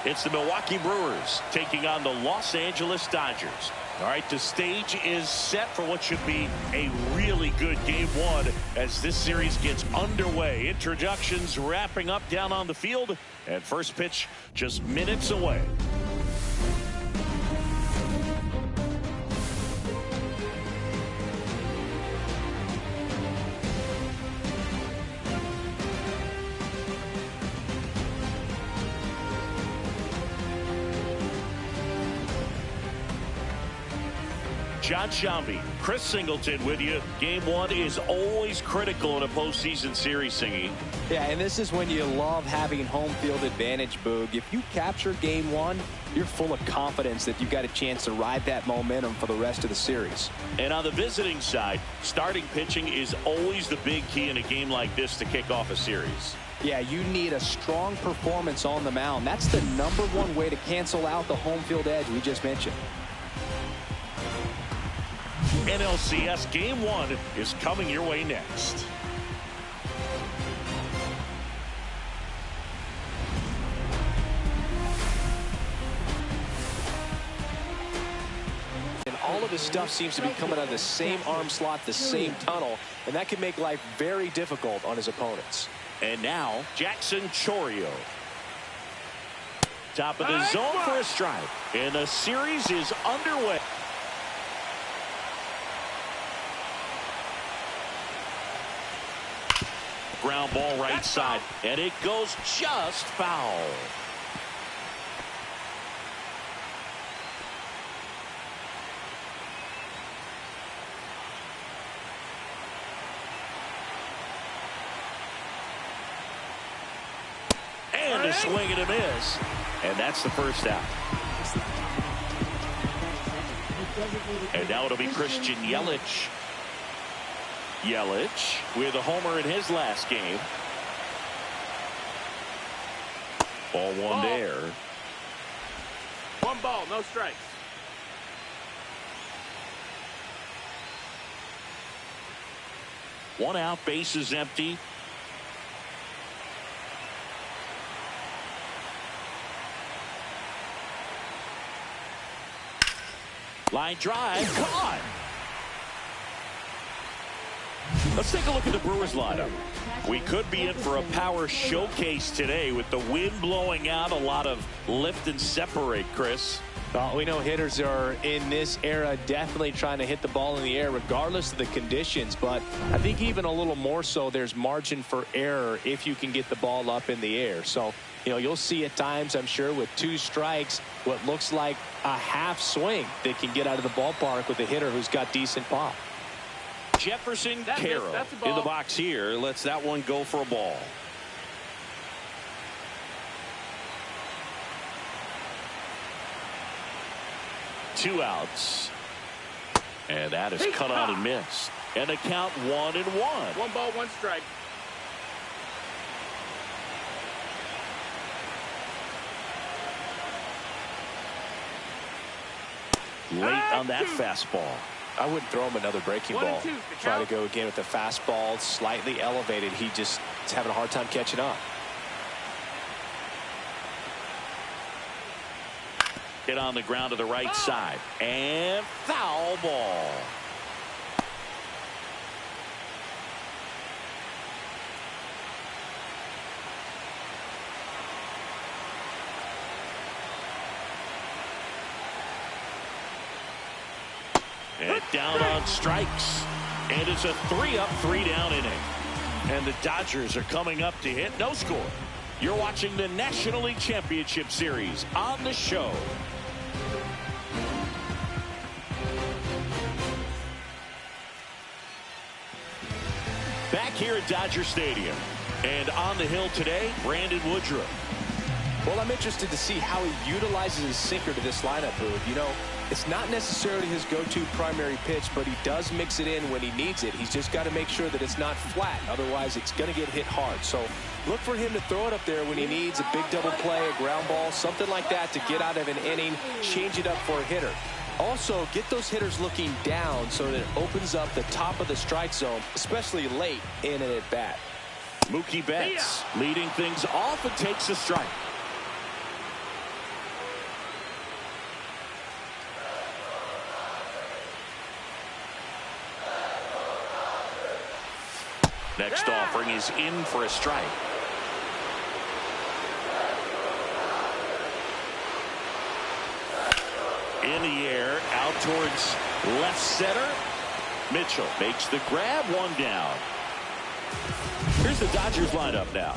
It's the Milwaukee Brewers taking on the Los Angeles Dodgers. All right, the stage is set for what should be a really good game one as this series gets underway. Introductions wrapping up down on the field, and first pitch just minutes away. John Shambi, Chris Singleton with you. Game one is always critical in a postseason series, Singy. Yeah, and this is when you love having home field advantage, Boog. If you capture game one, you're full of confidence that you've got a chance to ride that momentum for the rest of the series. And on the visiting side, starting pitching is always the big key in a game like this to kick off a series. Yeah, you need a strong performance on the mound. That's the #1 way to cancel out the home field edge we just mentioned. NLCS Game 1 is coming your way next. And all of his stuff seems to be coming out of the same arm slot, the same tunnel, and that can make life very difficult on his opponents. And now, Jackson Chourio. Top of the zone for a strike. And the series is underway. Ground ball right side, and it goes just foul. And a swing and a miss, and that's the first out. And now it'll be Christian Yelich. Yelich with a homer in his last game. Ball one there. One ball, no strikes. One out, base is empty. Line drive, caught. Let's take a look at the Brewers lineup. We could be in for a power showcase today with the wind blowing out, a lot of lift and separate, Chris. Well, we know hitters are in this era definitely trying to hit the ball in the air regardless of the conditions, but I think even a little more so there's margin for error if you can get the ball up in the air. So, you know, you'll see at times, I'm sure, with 2 strikes, what looks like a half swing that can get out of the ballpark with a hitter who's got decent pop. Jefferson Carroll in the box here. Lets that one go for a ball. Two outs. And that is cut on and missed. And the count 1-1. One ball, one strike. Late on that fastball. I wouldn't throw him another breaking ball. Try to go again with the fastball slightly elevated. He just is having a hard time catching up. Hit on the ground to the right side. And foul ball. And down on strikes. And it's a 3-up, 3-down inning. And the Dodgers are coming up to hit no score. You're watching the National League Championship Series on the show. Back here at Dodger Stadium. And on the hill today, Brandon Woodruff. Well, I'm interested to see how he utilizes his sinker to this lineup, Boog. You know, it's not necessarily his go-to primary pitch, but he does mix it in when he needs it. He's just got to make sure that it's not flat. Otherwise, it's going to get hit hard. So look for him to throw it up there when he needs a big double play, a ground ball, something like that to get out of an inning, change it up for a hitter. Also, get those hitters looking down so that it opens up the top of the strike zone, especially late in an at-bat. Mookie Betts leading things off and takes a strike. Next offering is in for a strike. In the air, out towards left center. Mitchell makes the grab, one down. Here's the Dodgers lineup now.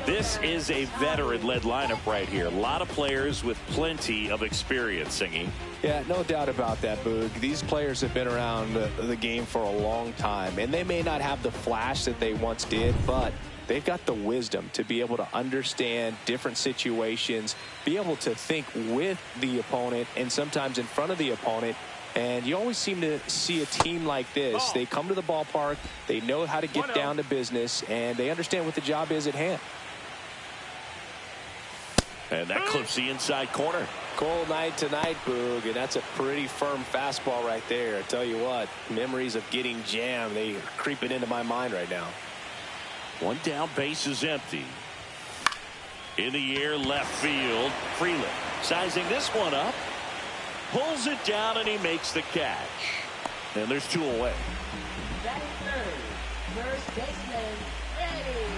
This is a veteran-led lineup right here. A lot of players with plenty of experience, Singy. Yeah, no doubt about that, Boog. These players have been around the game for a long time, and they may not have the flash that they once did, but they've got the wisdom to be able to understand different situations, be able to think with the opponent and sometimes in front of the opponent. And you always seem to see a team like this. They come to the ballpark, they know how to get down to business, and they understand what the job is at hand. And that clips the inside corner. Cold night tonight, Boog, and that's a pretty firm fastball right there. I tell you what, memories of getting jammed, they are creeping into my mind right now. One down, base is empty. In the air, left field. Freeland sizing this one up. Pulls it down, and he makes the catch. And there's two away.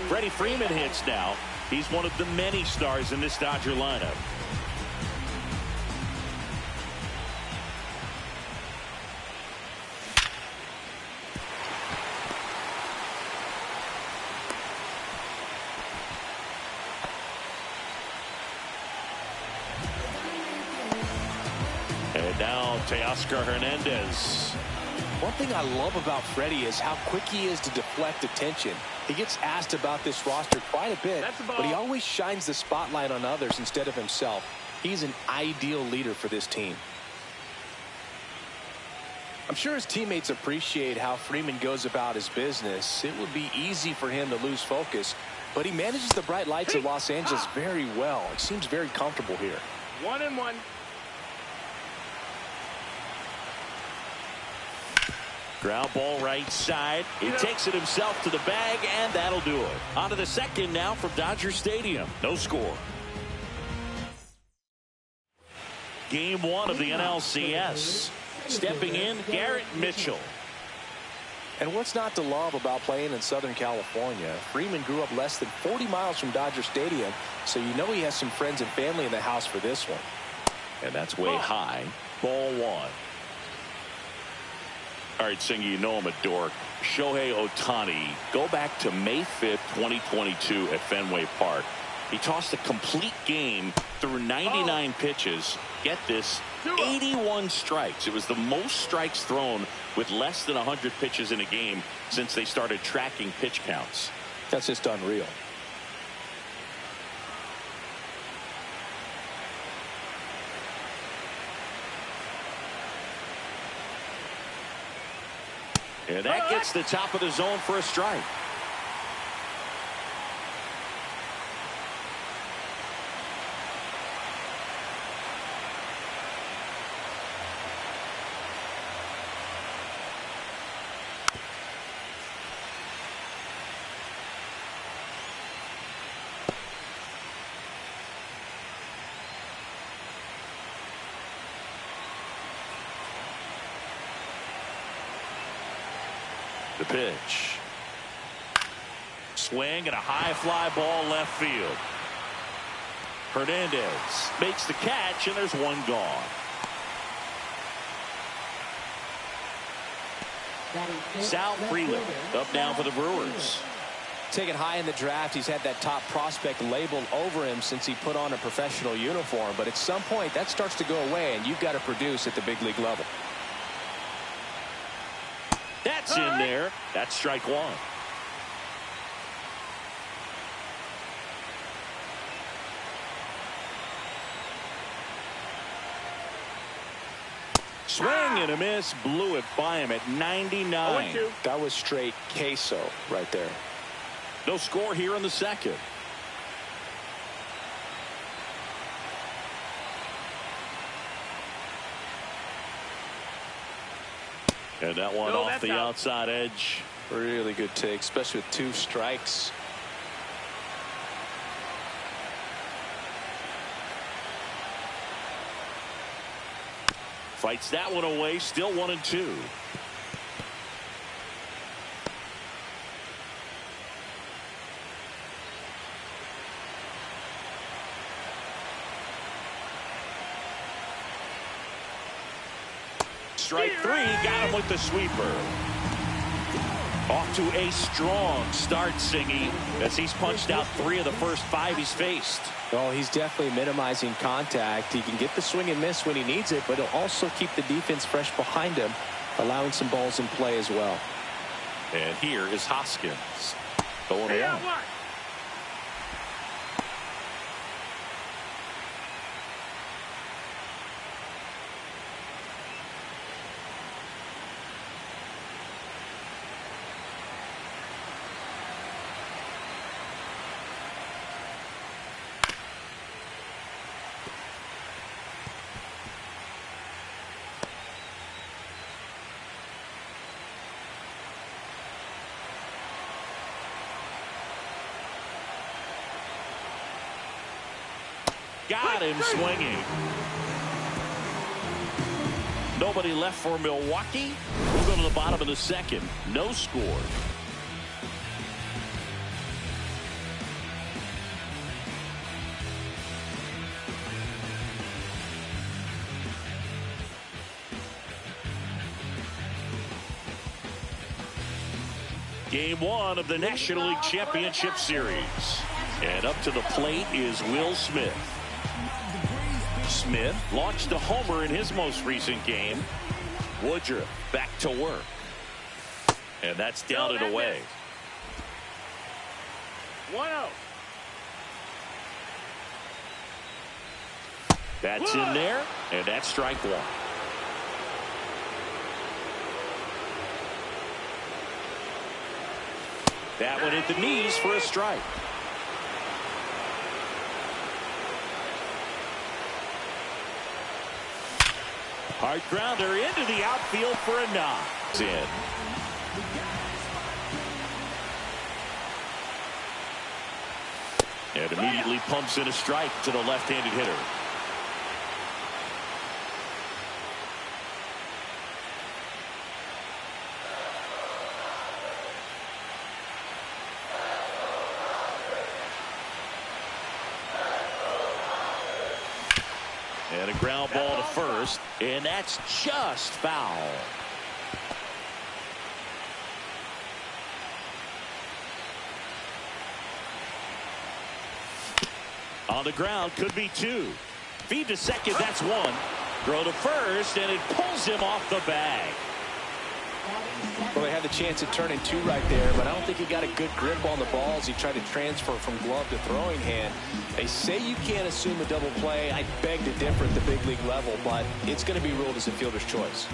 Freddie Freeman hits now. He's one of the many stars in this Dodger lineup. And now Teoscar Hernandez. One thing I love about Freddie is how quick he is to deflect attention. He gets asked about this roster quite a bit, but he always shines the spotlight on others instead of himself. He's an ideal leader for this team. I'm sure his teammates appreciate how Freeman goes about his business. It would be easy for him to lose focus, but he manages the bright lights of Los Angeles very well. It seems very comfortable here. 1-1. Ground ball right side. He takes it himself to the bag, and that'll do it. On to the second now from Dodger Stadium. No score. Game one of the NLCS. Stepping in, Garrett Mitchell. And what's not to love about playing in Southern California? Freeman grew up less than 40 miles from Dodger Stadium, so you know he has some friends and family in the house for this one. And that's way high. Ball one. All right, Singy, you know I'm a dork. Shohei Ohtani, go back to May 5th, 2022 at Fenway Park. He tossed a complete game through 99 pitches. Get this, 81 strikes. It was the most strikes thrown with less than 100 pitches in a game since they started tracking pitch counts. That's just unreal. And that gets the top of the zone for a strike. The pitch. Swing and a high fly ball left field. Hernandez makes the catch, and there's one gone. Sal Freeland up now for the Brewers. Taken high in the draft, he's had that top prospect labeled over him since he put on a professional uniform. But at some point, that starts to go away, and you've got to produce at the big league level. That's in there. That's strike one. Swing and a miss. Blew it by him at 99. That was straight queso right there. No score here in the second. And that one off the outside edge. Really good take, especially with 2 strikes. Fights that one away. Still 1-2. strike three. Got him with the sweeper. Off to a strong start, Singy, as he's punched out 3 of the first 5 he's faced. Oh, he's definitely minimizing contact. He can get the swing and miss when he needs it, but he'll also keep the defense fresh behind him, allowing some balls in play as well. And here is Hoskins going around. Got him swinging. Nobody left for Milwaukee. We'll go to the bottom of the second. No score. Game 1 of the National League Championship Series. And up to the plate is Will Smith. Smith launched a homer in his most recent game. Woodruff back to work. And that's down and away. 1-0. That's in there, and that's strike one. That one hit the knees for a strike. Hard grounder into the outfield for a knock. It's in. And immediately pumps in a strike to the left-handed hitter. And a ground ball to first, and that's just foul. On the ground, could be 2. Feed to second, that's 1. Throw to first, and it pulls him off the bag. Well, they had the chance at turning 2 right there, but I don't think he got a good grip on the ball as he tried to transfer from glove to throwing hand. They say you can't assume a double play. I beg to differ at the big league level, but it's going to be ruled as a fielder's choice.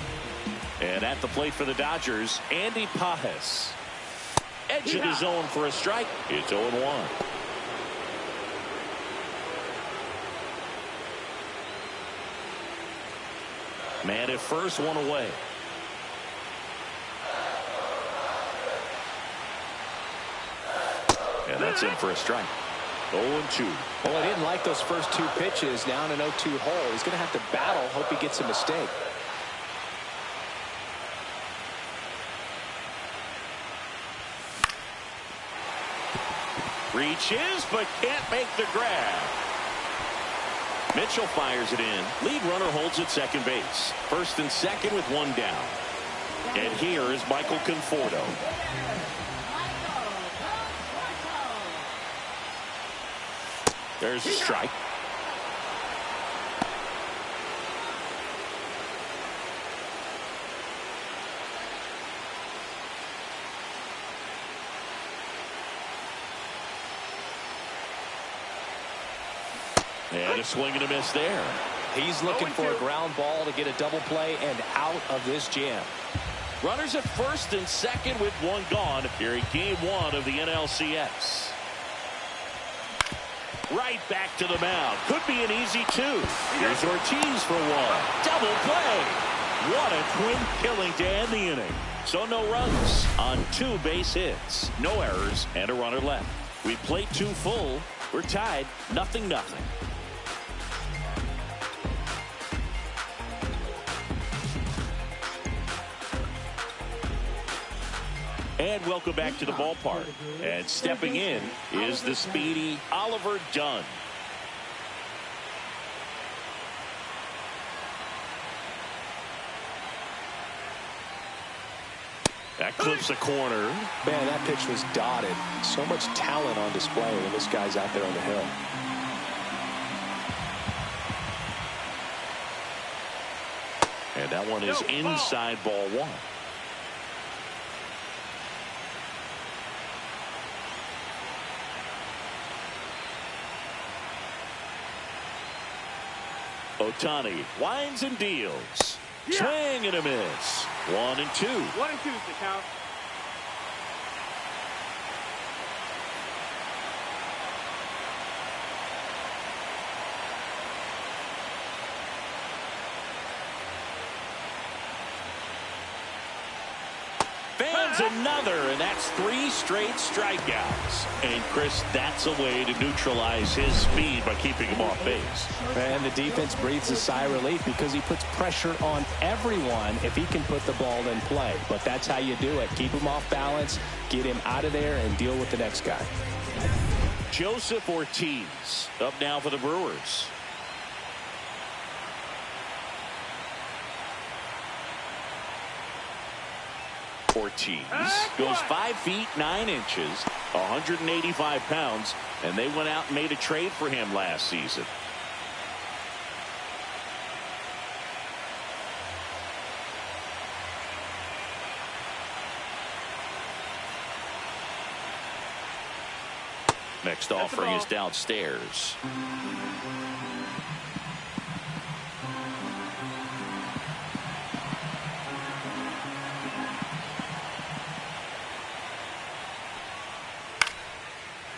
And at the plate for the Dodgers, Andy Pajes. Edge of the zone for a strike. It's 0-1. Man at first, 1 away. And that's in for a strike. 0-2. Well, I didn't like those first 2 pitches. Now in an 0-2 hole. He's going to have to battle. Hope he gets a mistake. Reaches, but can't make the grab. Mitchell fires it in. Lead runner holds at second base. First and second with 1 down. And here is Michael Conforto. There's a strike. And a swing and a miss there. He's looking for a ground ball to get a double play and out of this jam. Runners at first and second with 1 gone here in game 1 of the NLCS. Right back to the mound. Could be an easy 2. Here's Ortiz for 1. Double play. What a twin killing to end the inning. So no runs on 2 base hits. No errors and a runner left. We played 2 full. We're tied 0-0. And welcome back to the ballpark. And stepping in is the speedy Oliver Dunn. That clips a corner. Man, that pitch was dotted. So much talent on display when this guy's out there on the hill. And that one is inside ball one. Ohtani winds and deals. Swing and a miss. 1-2. 1-2 is the count. Fans another, and that's 3 straight strikeouts. And Chris, that's a way to neutralize his speed by keeping him off base. And the defense breathes a sigh of relief because he puts pressure on everyone if he can put the ball in play. But that's how you do it. Keep him off balance, get him out of there, and deal with the next guy. Joseph Ortiz up now for the Brewers. Ortiz goes 5 feet 9 inches, 185 pounds, and they went out and made a trade for him last season. Next offering is downstairs.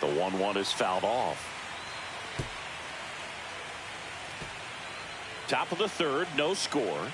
The 1-1 is fouled off. Top of the third, no score.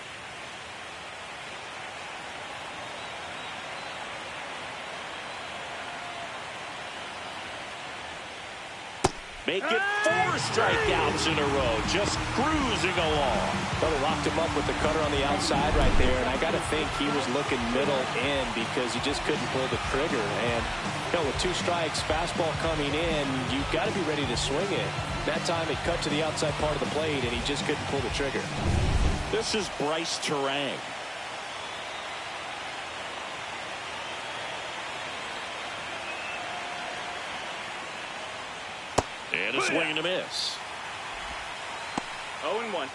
Make it 4 strikeouts in a row, just cruising along. Well, they locked him up with the cutter on the outside right there, and I got to think he was looking middle in because he just couldn't pull the trigger. And you know, with 2 strikes, fastball coming in, you've got to be ready to swing it. That time it cut to the outside part of the plate, and he just couldn't pull the trigger. This is Bryce Terang. And a swing and a miss. 0-1.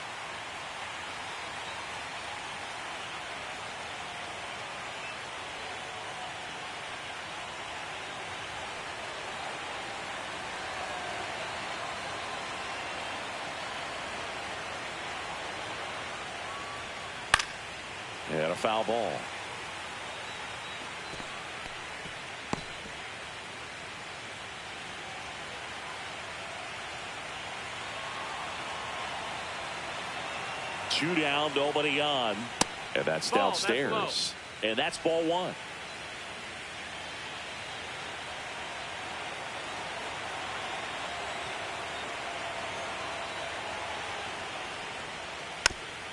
And a foul ball. Two down, nobody on. And that's downstairs. That's and that's ball 1.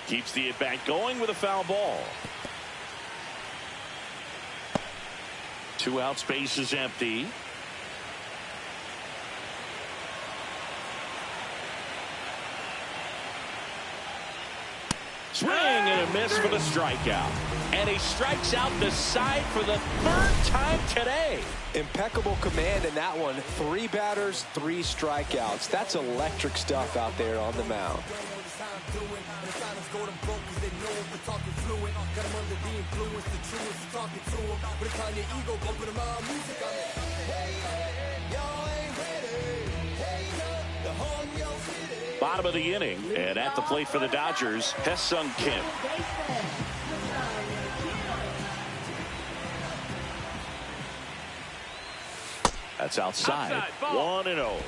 Keeps the at-bat going with a foul ball. 2 out, space is empty. Swing and a miss for the strikeout. And he strikes out the side for the 3rd time today. Impeccable command in that one. 3 batters, 3 strikeouts. That's electric stuff out there on the mound. Bottom of the inning, and at the plate for the Dodgers, Hesung Kim. That's outside. 1-0.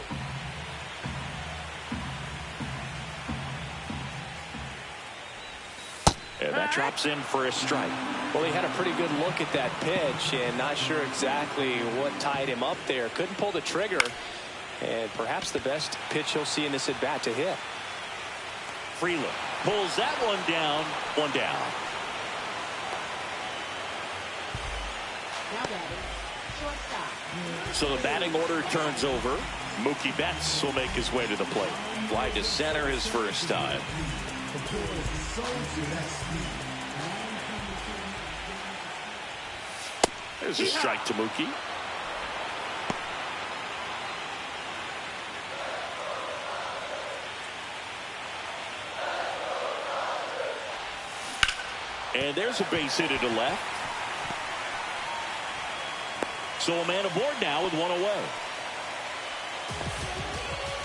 And that drops in for a strike. Well, he had a pretty good look at that pitch and not sure exactly what tied him up there. Couldn't pull the trigger. And perhaps the best pitch he'll see in this at bat to hit. Freeland pulls that one down. 1 down. So the batting order turns over. Mookie Betts will make his way to the plate. Fly to center his first time. There's a strike to Mookie. And there's a base hit to left. So a man aboard now with one away.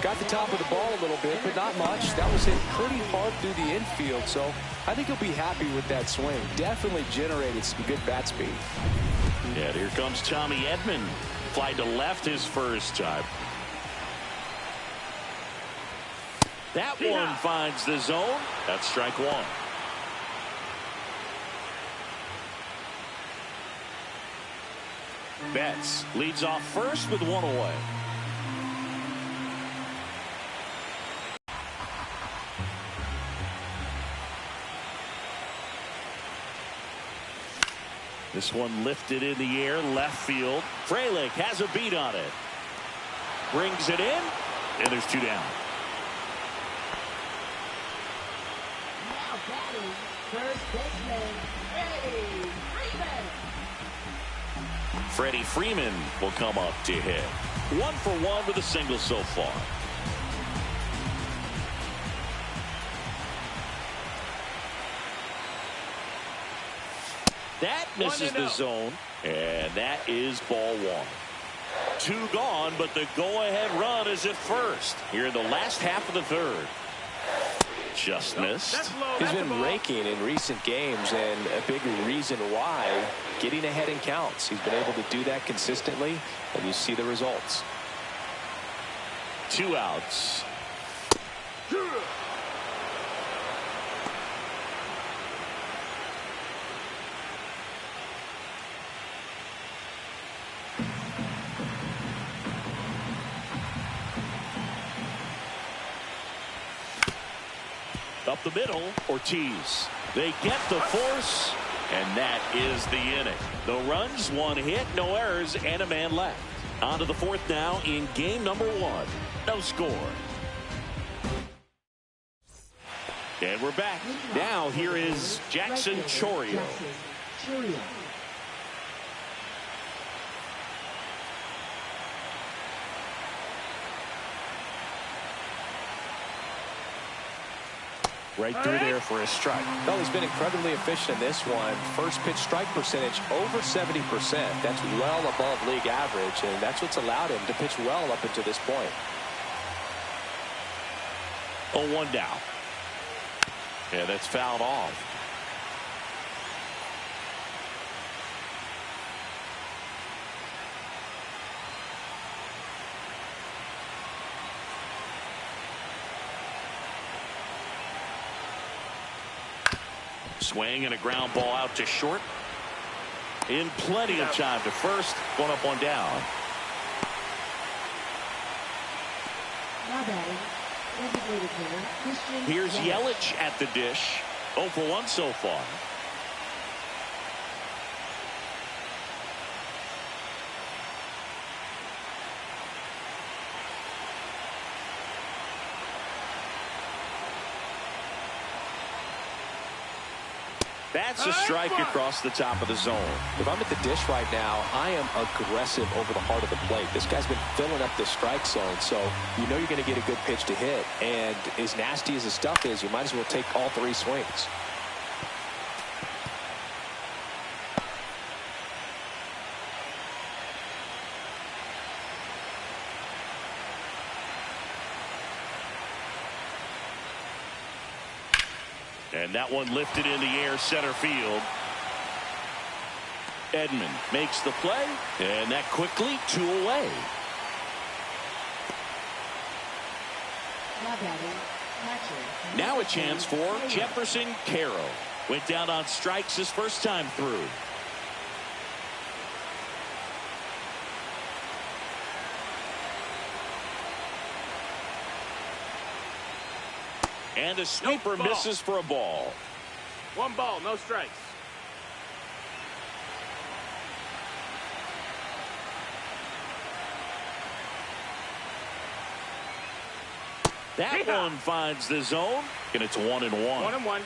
Got the top of the ball a little bit, but not much. That was hit pretty hard through the infield, so I think he'll be happy with that swing. Definitely generated some good bat speed. Yeah, here comes Tommy Edman. Fly to left his first time. That one finds the zone. That's strike one. Betts leads off first with one away. This one lifted in the air, left field. Frelick has a beat on it. Brings it in, and there's two down. Now batting, first baseman, Freddie Freeman will come up to hit. 1 for 1 with a single so far. That misses the zone, and that is ball one. 2 gone, but the go-ahead run is at first here in the last half of the third. Just missed. He's been raking in recent games, and a big reason why, getting ahead in counts. He's been able to do that consistently, and you see the results. 2 outs. Up the middle, Ortiz. They get the force, and that is the inning. No runs, 1 hit, no errors, and a man left. On to the 4th now in game number 1. No score. And we're back. Now here is Jackson Chourio. Right through there for a strike. Well, he's been incredibly efficient in this one. First pitch strike percentage over 70%. That's well above league average, and that's what's allowed him to pitch well up until this point. 0-1 down. Yeah, that's fouled off. Swing and a ground ball out to short. In plenty of time to first. 1 up, 1 down. Now batting, designated hitter, Christian. Here's Yelich at the dish. 0 for 1 so far. That's a strike across the top of the zone. If I'm at the dish right now, I am aggressive over the heart of the plate. This guy's been filling up the strike zone, so you know you're going to get a good pitch to hit. And as nasty as the stuff is, you might as well take all 3 swings. And that one lifted in the air, center field. Edman makes the play, and that quickly 2 away. Now a chance for Jefferson Caro. Went down on strikes his first time through. And a sweeper misses for a ball. 1 ball, no strikes. That one finds the zone, and it's 1-1. 1-1.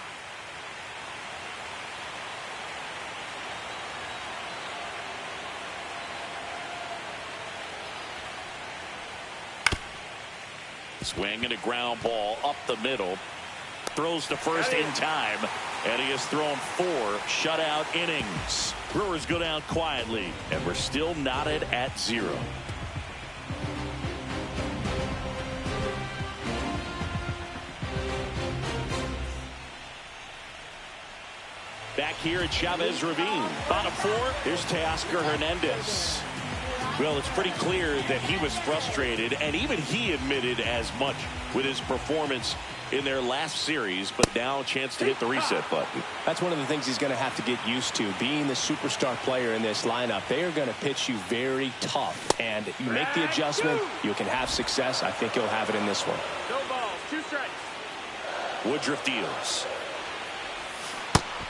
Swing and a ground ball up the middle. Throws to first in time, and he has thrown 4 shutout innings. Brewers go down quietly, and we're still knotted at 0. Back here at Chavez Ravine. Bottom 4, here's Teoscar Hernandez. Well, it's pretty clear that he was frustrated, and even he admitted as much with his performance in their last series, but now a chance to hit the reset button. That's one of the things he's going to have to get used to. Being the superstar player in this lineup, they are going to pitch you very tough, and you make the adjustment, you can have success. I think he'll have it in this one. No balls, 2 strikes. Woodruff deals.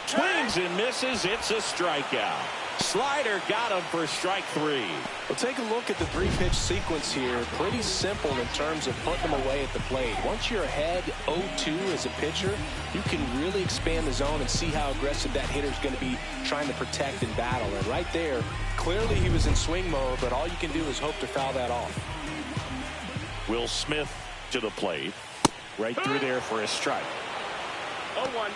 Swings and misses. It's a strikeout. Slider got him for strike 3. Well, take a look at the 3-pitch sequence here. Pretty simple in terms of putting them away at the plate. Once you're ahead 0-2 as a pitcher, you can really expand the zone and see how aggressive that hitter's going to be trying to protect and battle. And right there, clearly he was in swing mode, but all you can do is hope to foul that off. Will Smith to the plate. Right through there for a strike. 0-1.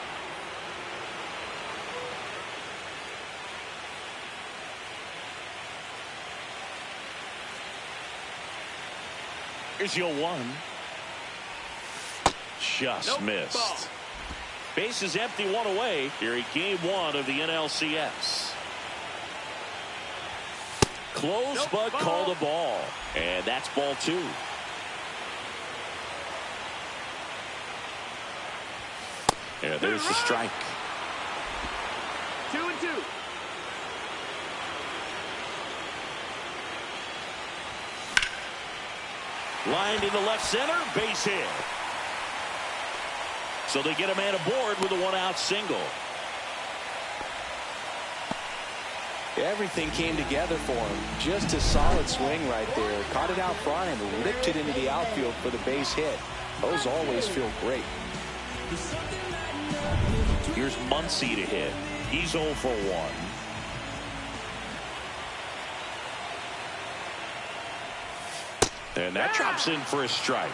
Here's your 1. Just missed. Ball. Base is empty, 1 away here in game 1 of the NLCS. Close, but called a ball. And that's ball 2. Yeah, there's the strike. 2-2. Lined into left center, base hit. So they get a man aboard with a 1-out single. Everything came together for him. Just a solid swing right there. Caught it out front and ripped it into the outfield for the base hit. Those always feel great. Here's Muncy to hit. He's 0 for 1. And that drops in for a strike.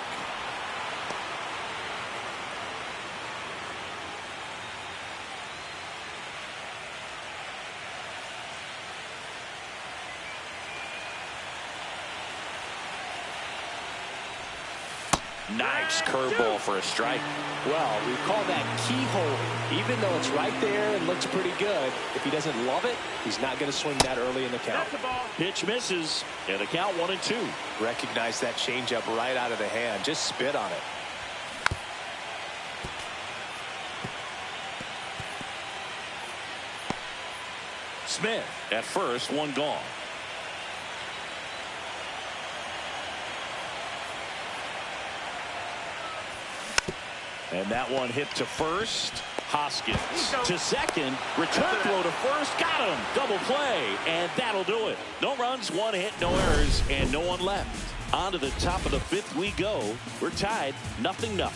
Nice curveball for a strike. Well, we call that keyhole. Even though it's right there and looks pretty good, if he doesn't love it, he's not going to swing that early in the count. That's the ball. Pitch misses, and the count 1-2. Recognize that changeup right out of the hand. Just spit on it. Smith at first, 1 gone. And that one hit to first. Hoskins to second. Return throw to first. Got him. Double play. And that'll do it. No runs, 1 hit, no errors, and no one left. On to the top of the 5th we go. We're tied 0-0.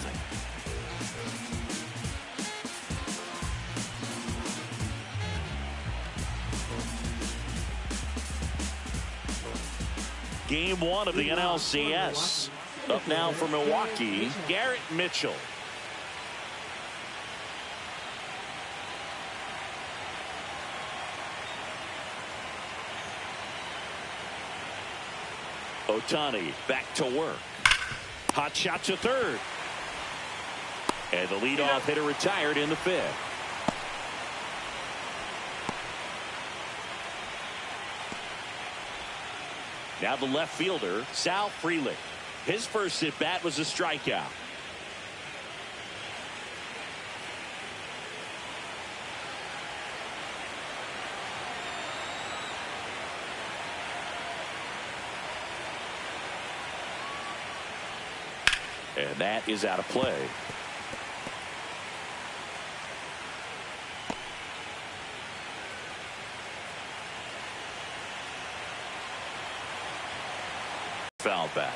Game 1 of the NLCS. Up now for Milwaukee, Garrett Mitchell. Ohtani back to work. Hot shot to third. And the leadoff hitter retired in the 5th. Now the left fielder, Sal Frelick. His first at bat was a strikeout. And that is out of play. Foul back.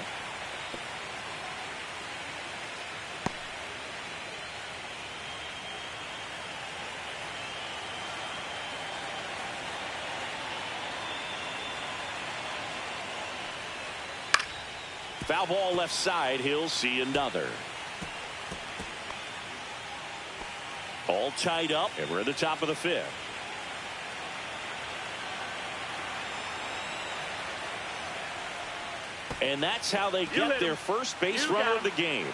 Foul ball left side. He'll see another. All tied up, and we're at the top of the 5th. And that's how they get their first base runner of the game.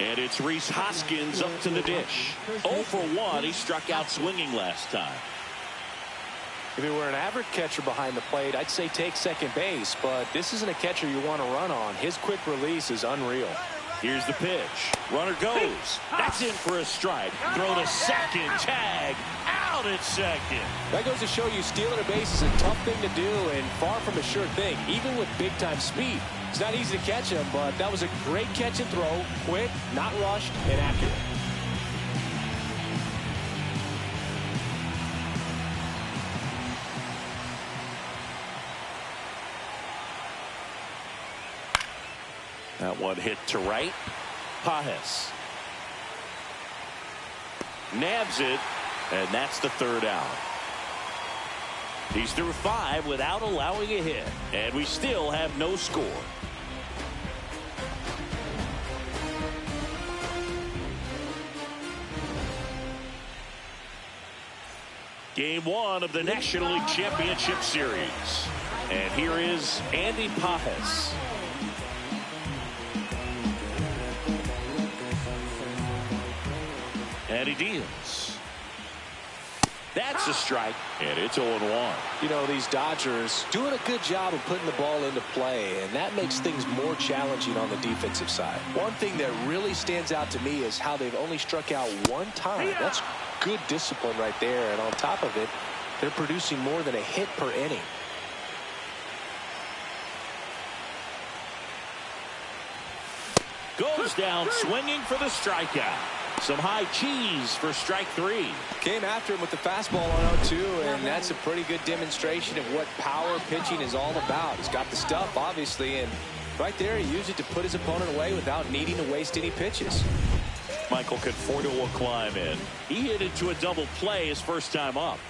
And it's Rhys Hoskins up to the dish. 0 for 1. He struck out swinging last time. If he were an average catcher behind the plate, I'd say take second base, but this isn't a catcher you want to run on. His quick release is unreal. Here's the pitch. Runner goes. That's in for a strike. Throw to second. Tag. Out at second. That goes to show you stealing a base is a tough thing to do and far from a sure thing, even with big-time speed. It's not easy to catch him, but that was a great catch and throw. Quick, not rushed, and accurate. That one hit to right. Pajes nabs it, and that's the 3rd out. He's through 5 without allowing a hit, and we still have no score. Game 1 of the National League Championship Series. And here is Andy Pajes. And he deals. That's a strike, and it's 0-1. You know, these Dodgers doing a good job of putting the ball into play, and that makes things more challenging on the defensive side. One thing that really stands out to me is how they've only struck out 1 time. That's good discipline right there, and on top of it, they're producing more than a hit per inning. Goes down swinging for the strikeout. Some high cheese for strike 3. Came after him with the fastball on 0-2, and that's a pretty good demonstration of what power pitching is all about. He's got the stuff, obviously, and right there he used it to put his opponent away without needing to waste any pitches. Michael Conforto will climb in. He hit into a double play his first time up.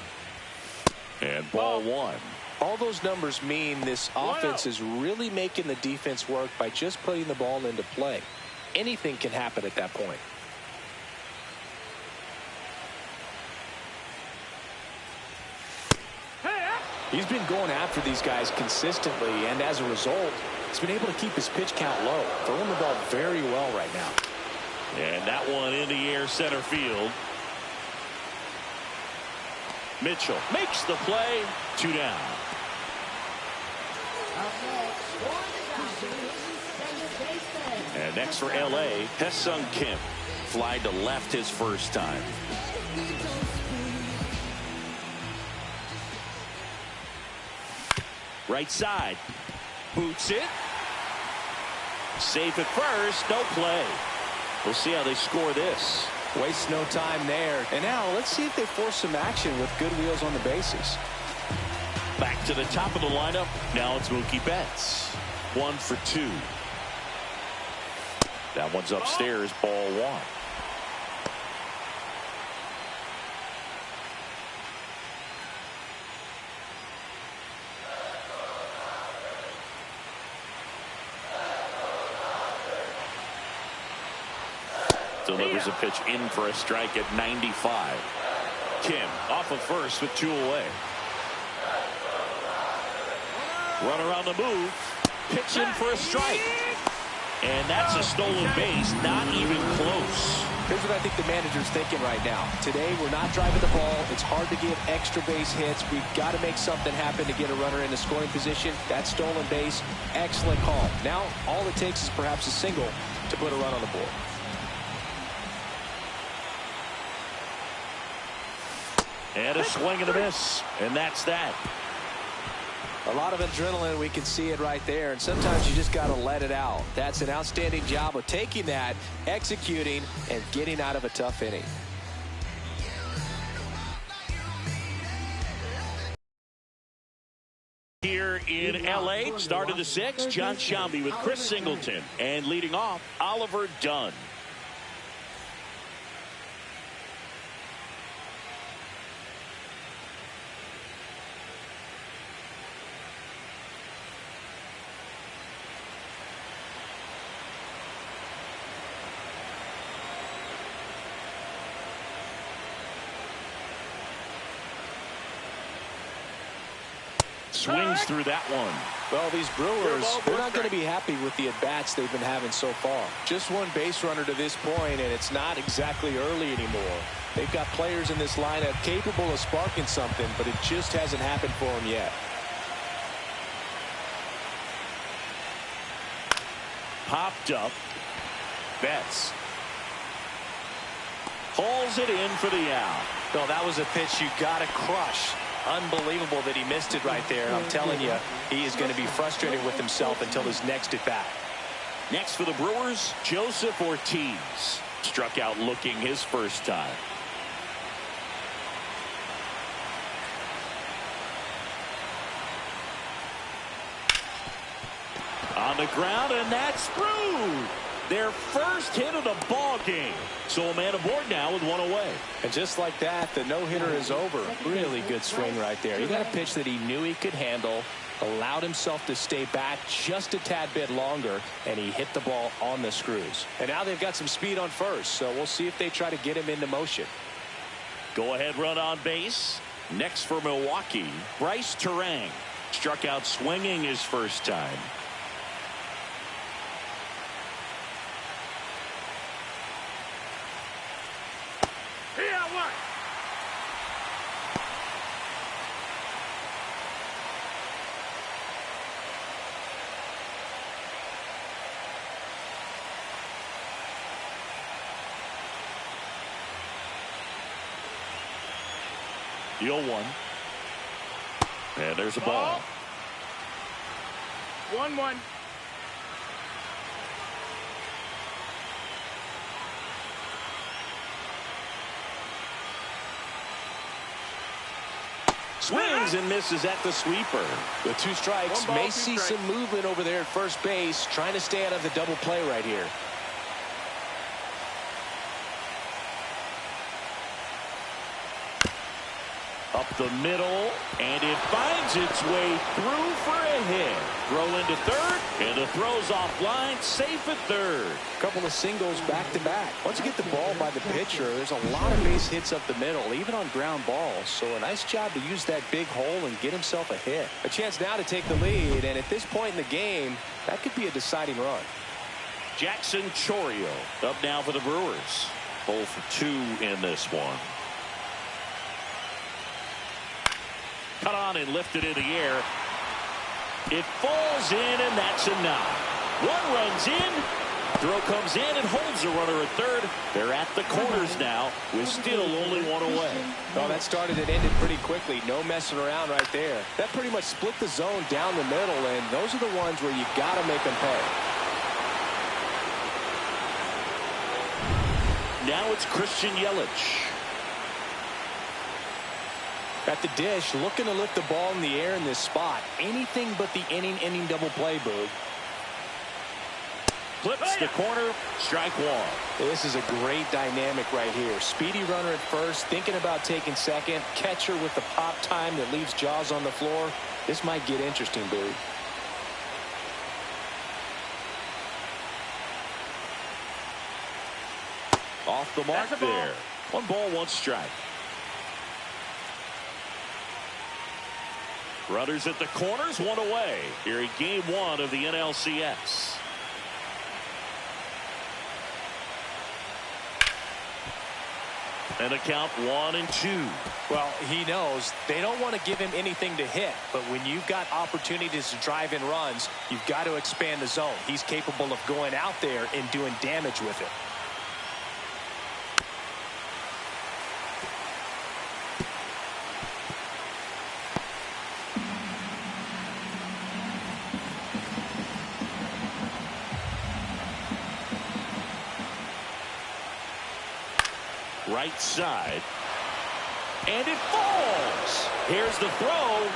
And ball 1. All those numbers mean this offense is really making the defense work by just putting the ball into play. Anything can happen at that point. He's been going after these guys consistently, and as a result, he's been able to keep his pitch count low, throwing the ball very well right now. And that one in the air center field. Mitchell makes the play. 2 down. And next for L.A., Hesung Kim. Fly to left his first time. Right side. Boots it. Safe at first. No play. We'll see how they score this. Waste no time there. And now let's see if they force some action with good wheels on the bases. Back to the top of the lineup. Now it's Mookie Betts. 1 for 2. That one's upstairs. Ball 1. Delivers a pitch in for a strike at 95. Kim off of first with 2 away. Runner on the move. Pitch in for a strike. And that's a stolen base. Not even close. Here's what I think the manager's thinking right now. Today, we're not driving the ball. It's hard to get extra base hits. We've got to make something happen to get a runner in the scoring position. That stolen base, excellent call. Now, all it takes is perhaps a single to put a run on the board. And a swing and a miss. And that's that. A lot of adrenaline. We can see it right there. And sometimes you just got to let it out. That's an outstanding job of taking that, executing, and getting out of a tough inning. Here in L.A., start of the 6th, John Shambi with Chris Singleton. And leading off, Oliver Dunn. swings through that one. Well, these Brewers, they're not going to be happy with the at-bats they've been having so far. Just one base runner to this point, and it's not exactly early anymore. They've got players in this lineup capable of sparking something, but it just hasn't happened for them yet. Popped up. Betts hauls it in for the out. No, that was a pitch you got to crush. Unbelievable that he missed it right there. I'm telling you, he is going to be frustrated with himself until his next at bat. Next for the Brewers, Joseph Ortiz. Struck out looking his first time. On the ground, and that's through. Their first hit of the ball game. So a man aboard now with one away. And just like that, the no-hitter is over. Really good swing right there. He got a pitch that he knew he could handle, allowed himself to stay back just a tad bit longer, and he hit the ball on the screws. And now they've got some speed on first, so we'll see if they try to get him into motion. Go ahead run on base. Next for Milwaukee, Bryce Terang. Struck out swinging his first time. The 0-1. And there's a ball. 1-1. Swings and misses at the sweeper. With 2 strikes, may see some movement over there at first base, trying to stay out of the double play right here. Up the middle, and it finds its way through for a hit. Throw into third, and the throw's offline, safe at third. A couple of singles back-to-back. Once you get the ball by the pitcher, there's a lot of base hits up the middle, even on ground balls. So a nice job to use that big hole and get himself a hit. A chance now to take the lead, and at this point in the game, that could be a deciding run. Jackson Chourio up now for the Brewers. 0 for 2 in this one. Cut on and lifted in the air. It falls in, and that's a knock. One runs in. Throw comes in and holds the runner at third. They're at the corners now with still only one away. Well, that started and ended pretty quickly. No messing around right there. That pretty much split the zone down the middle, and those are the ones where you got to make them pay. Now it's Christian Yelich. At the dish, looking to lift the ball in the air in this spot. Anything but the inning double play, Boog. Flips the corner, strike one. This is a great dynamic right here. Speedy runner at first, thinking about taking second. Catcher with the pop time that leaves Jaws on the floor. This might get interesting, Boog. Off the mark there. 1 ball, 1 strike. Runners at the corners, 1 away. Here in game 1 of the NLCS. And a count 1-2. Well, he knows they don't want to give him anything to hit, but when you've got opportunities to drive in runs, you've got to expand the zone. He's capable of going out there and doing damage with it. Right side. And it falls. Here's the throw.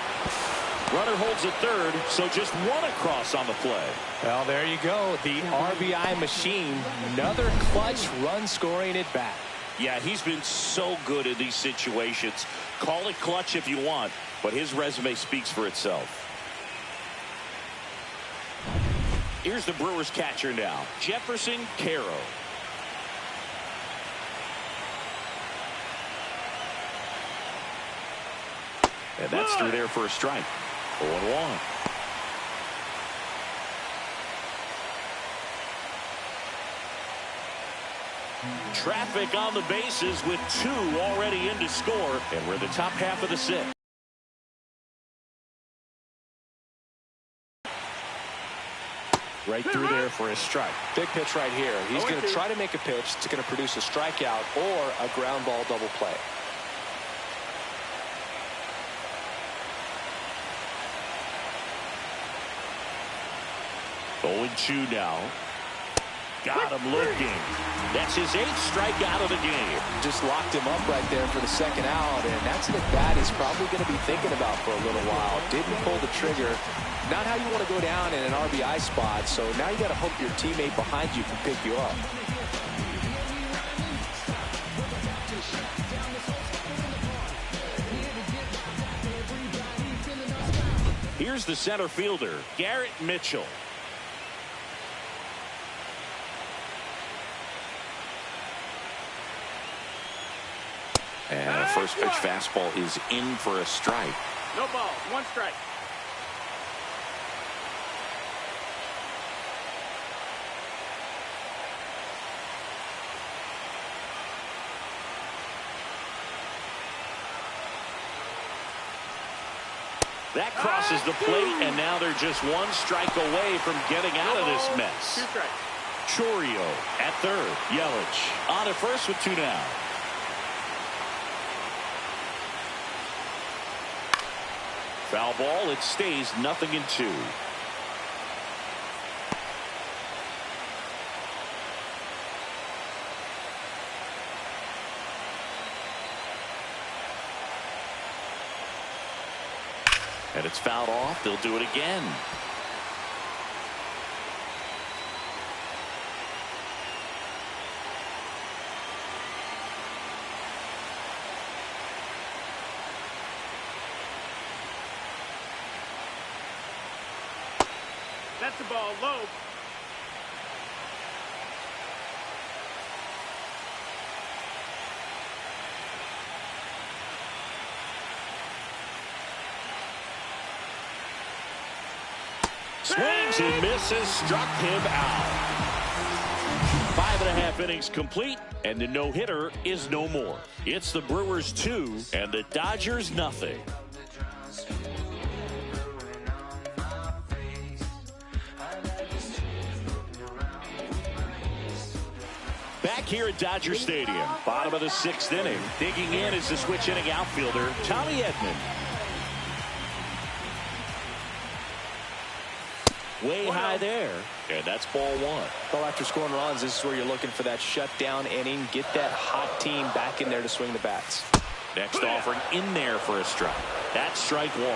Runner holds at third, so just 1 across on the play. Well, there you go. The RBI machine. Another clutch run scoring at bat. Yeah, he's been so good in these situations. Call it clutch if you want, but his resume speaks for itself. Here's the Brewers catcher now, Jefferson Caro. And that's through there for a strike. 0-1. Traffic on the bases with 2 already in to score, and we're in the top half of the 6th. Right through there for a strike. Big pitch right here. He's going to try to make a pitch that's going to produce a strikeout or a ground ball double play. 0-2 now. Got him looking. That's his 8th strikeout of the game. Just locked him up right there for the 2nd out, and that's an at-bat he's probably going to be thinking about for a little while. Didn't pull the trigger. Not how you want to go down in an RBI spot, so now you got to hope your teammate behind you can pick you up. Here's the center fielder, Garrett Mitchell. And the first pitch fastball is in for a strike. No ball, 1 strike. That crosses the plate, and now they're just 1 strike away from getting out of this mess. 2 strikes. Chorio at third. Yelich on at first with 2 down. Foul ball. It stays 0-2. And it's fouled off. They'll do it again. That's the ball, low. Swings and misses, struck him out. 5.5 innings complete, and the no-hitter is no more. It's the Brewers 2 and the Dodgers nothing. Back here at Dodger Stadium, bottom of the 6th inning. Digging in is the switch inning outfielder, Tommy Edman. Way high there, and that's ball 1. Well, after scoring runs, this is where you're looking for that shutdown inning. Get that hot team back in there to swing the bats. Next offering in there for a strike. That's strike 1.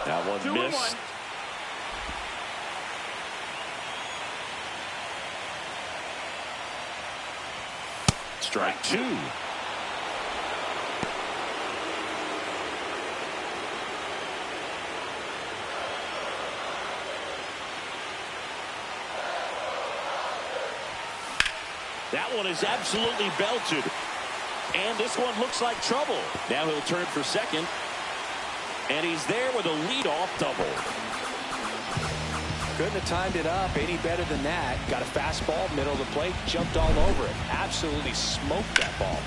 That one missed. Strike 2. That one is absolutely belted. And this one looks like trouble. Now he'll turn for second. And he's there with a leadoff double. Couldn't have timed it up any better than that. Got a fastball, middle of the plate, jumped all over it. Absolutely smoked that ball.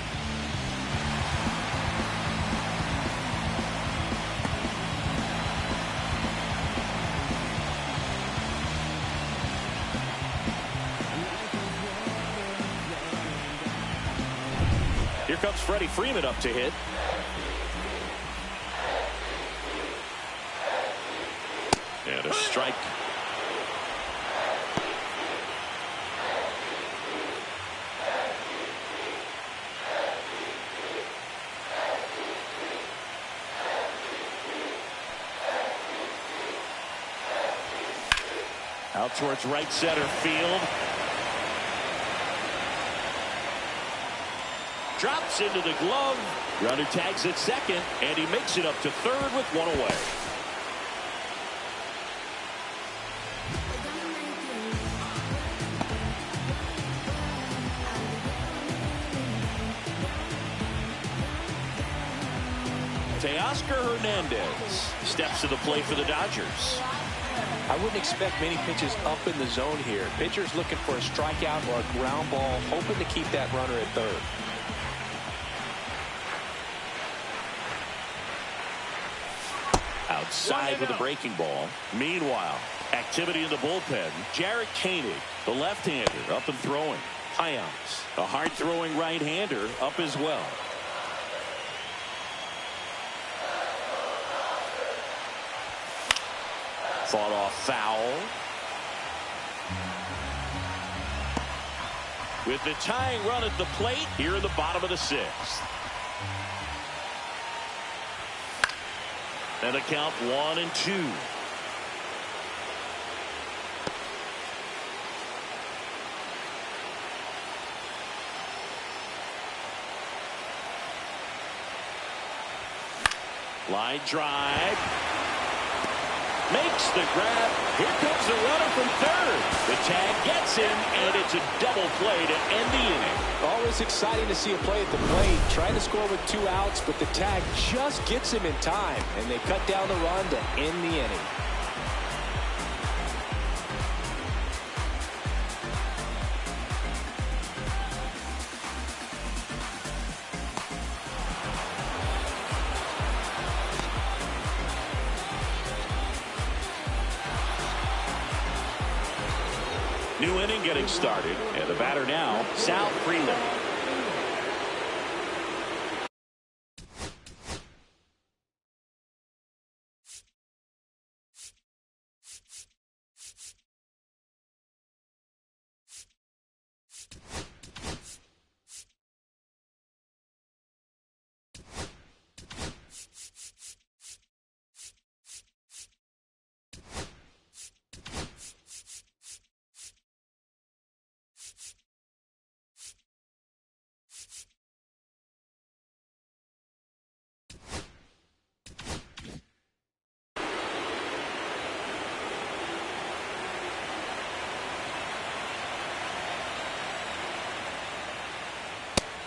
Here comes Freddie Freeman up to hit. And a strike. Out towards right center field. Drops into the glove. Runner tags at second, and he makes it up to third with 1 away. Teoscar Hernandez steps to the plate for the Dodgers. I wouldn't expect many pitches up in the zone here. Pitcher's looking for a strikeout or a ground ball, hoping to keep that runner at third. Outside with a breaking ball. Meanwhile, activity in the bullpen. Jarrett Koenig, the left-hander, up and throwing. Payams, a hard-throwing right-hander, up as well. Fought off foul. With the tying run at the plate here in the bottom of the sixth. And a count 1-2. Line drive. Makes the grab. Here comes the runner from third. The tag gets him, and it's a double play to end the inning. Always exciting to see a play at the plate. Trying to score with 2 outs, but the tag just gets him in time, and they cut down the run to end the inning. New inning getting started, and the batter now, Sal Freeland.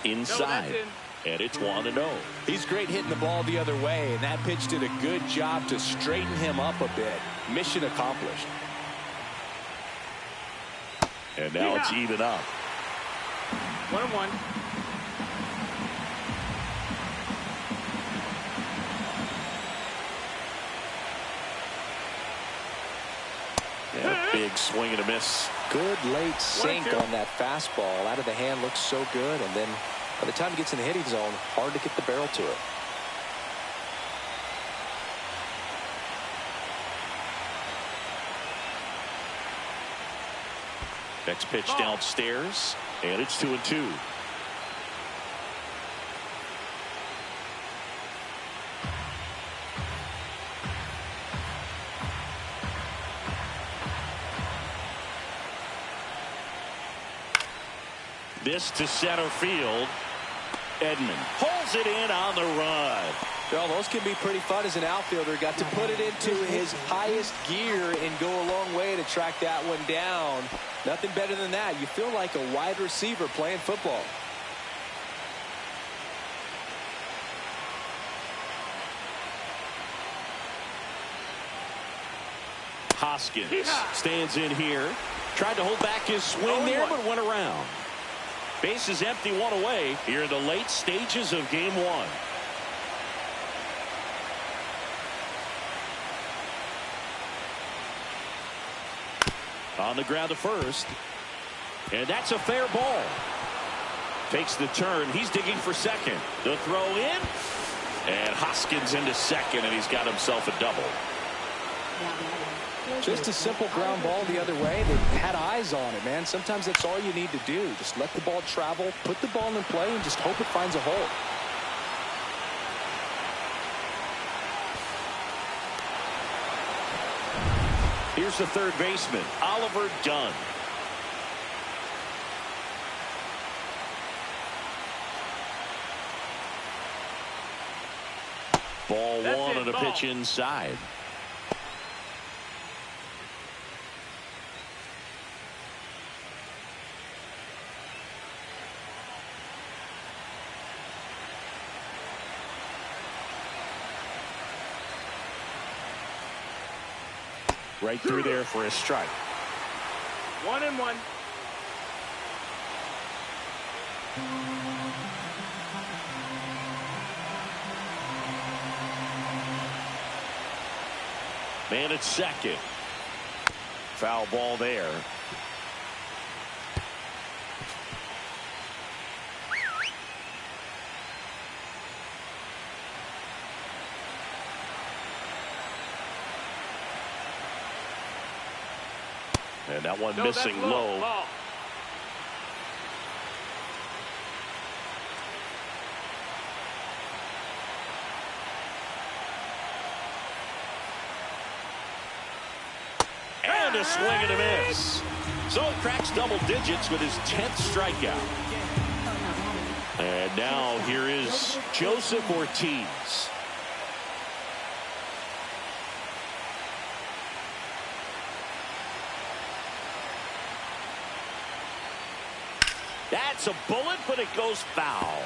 Inside, and it's 1-0. He's great hitting the ball the other way, and that pitch did a good job to straighten him up a bit. Mission accomplished. And now it's even up. 1-1. And a big swing and a miss. Good late sink on that fastball. Out of the hand, looks so good, and then by the time he gets in the hitting zone, hard to get the barrel to it. Next pitch downstairs, and it's 2-2. This to center field. Edman pulls it in on the run. Well, those can be pretty fun as an outfielder. Got to put it into his highest gear and go a long way to track that one down. Nothing better than that. You feel like a wide receiver playing football. Hoskins stands in here. Tried to hold back his swing there, but went around. Base is empty, 1 away here in the late stages of game 1. On the ground to first. And that's a fair ball. Takes the turn. He's digging for second. The throw in. And Hoskins into second, and he's got himself a double. Just a simple ground ball the other way. They had eyes on it, man. Sometimes that's all you need to do. Just let the ball travel, put the ball in play, and just hope it finds a hole. Here's the third baseman, Oliver Dunn. Ball one and a pitch inside. Right through there for a strike. 1-1. Man at second. Foul ball there. And that one missing low. Ball. And a swing and a miss. So it cracks double digits with his 10th strikeout. And now here is Joseph Ortiz. That's a bullet, but it goes foul.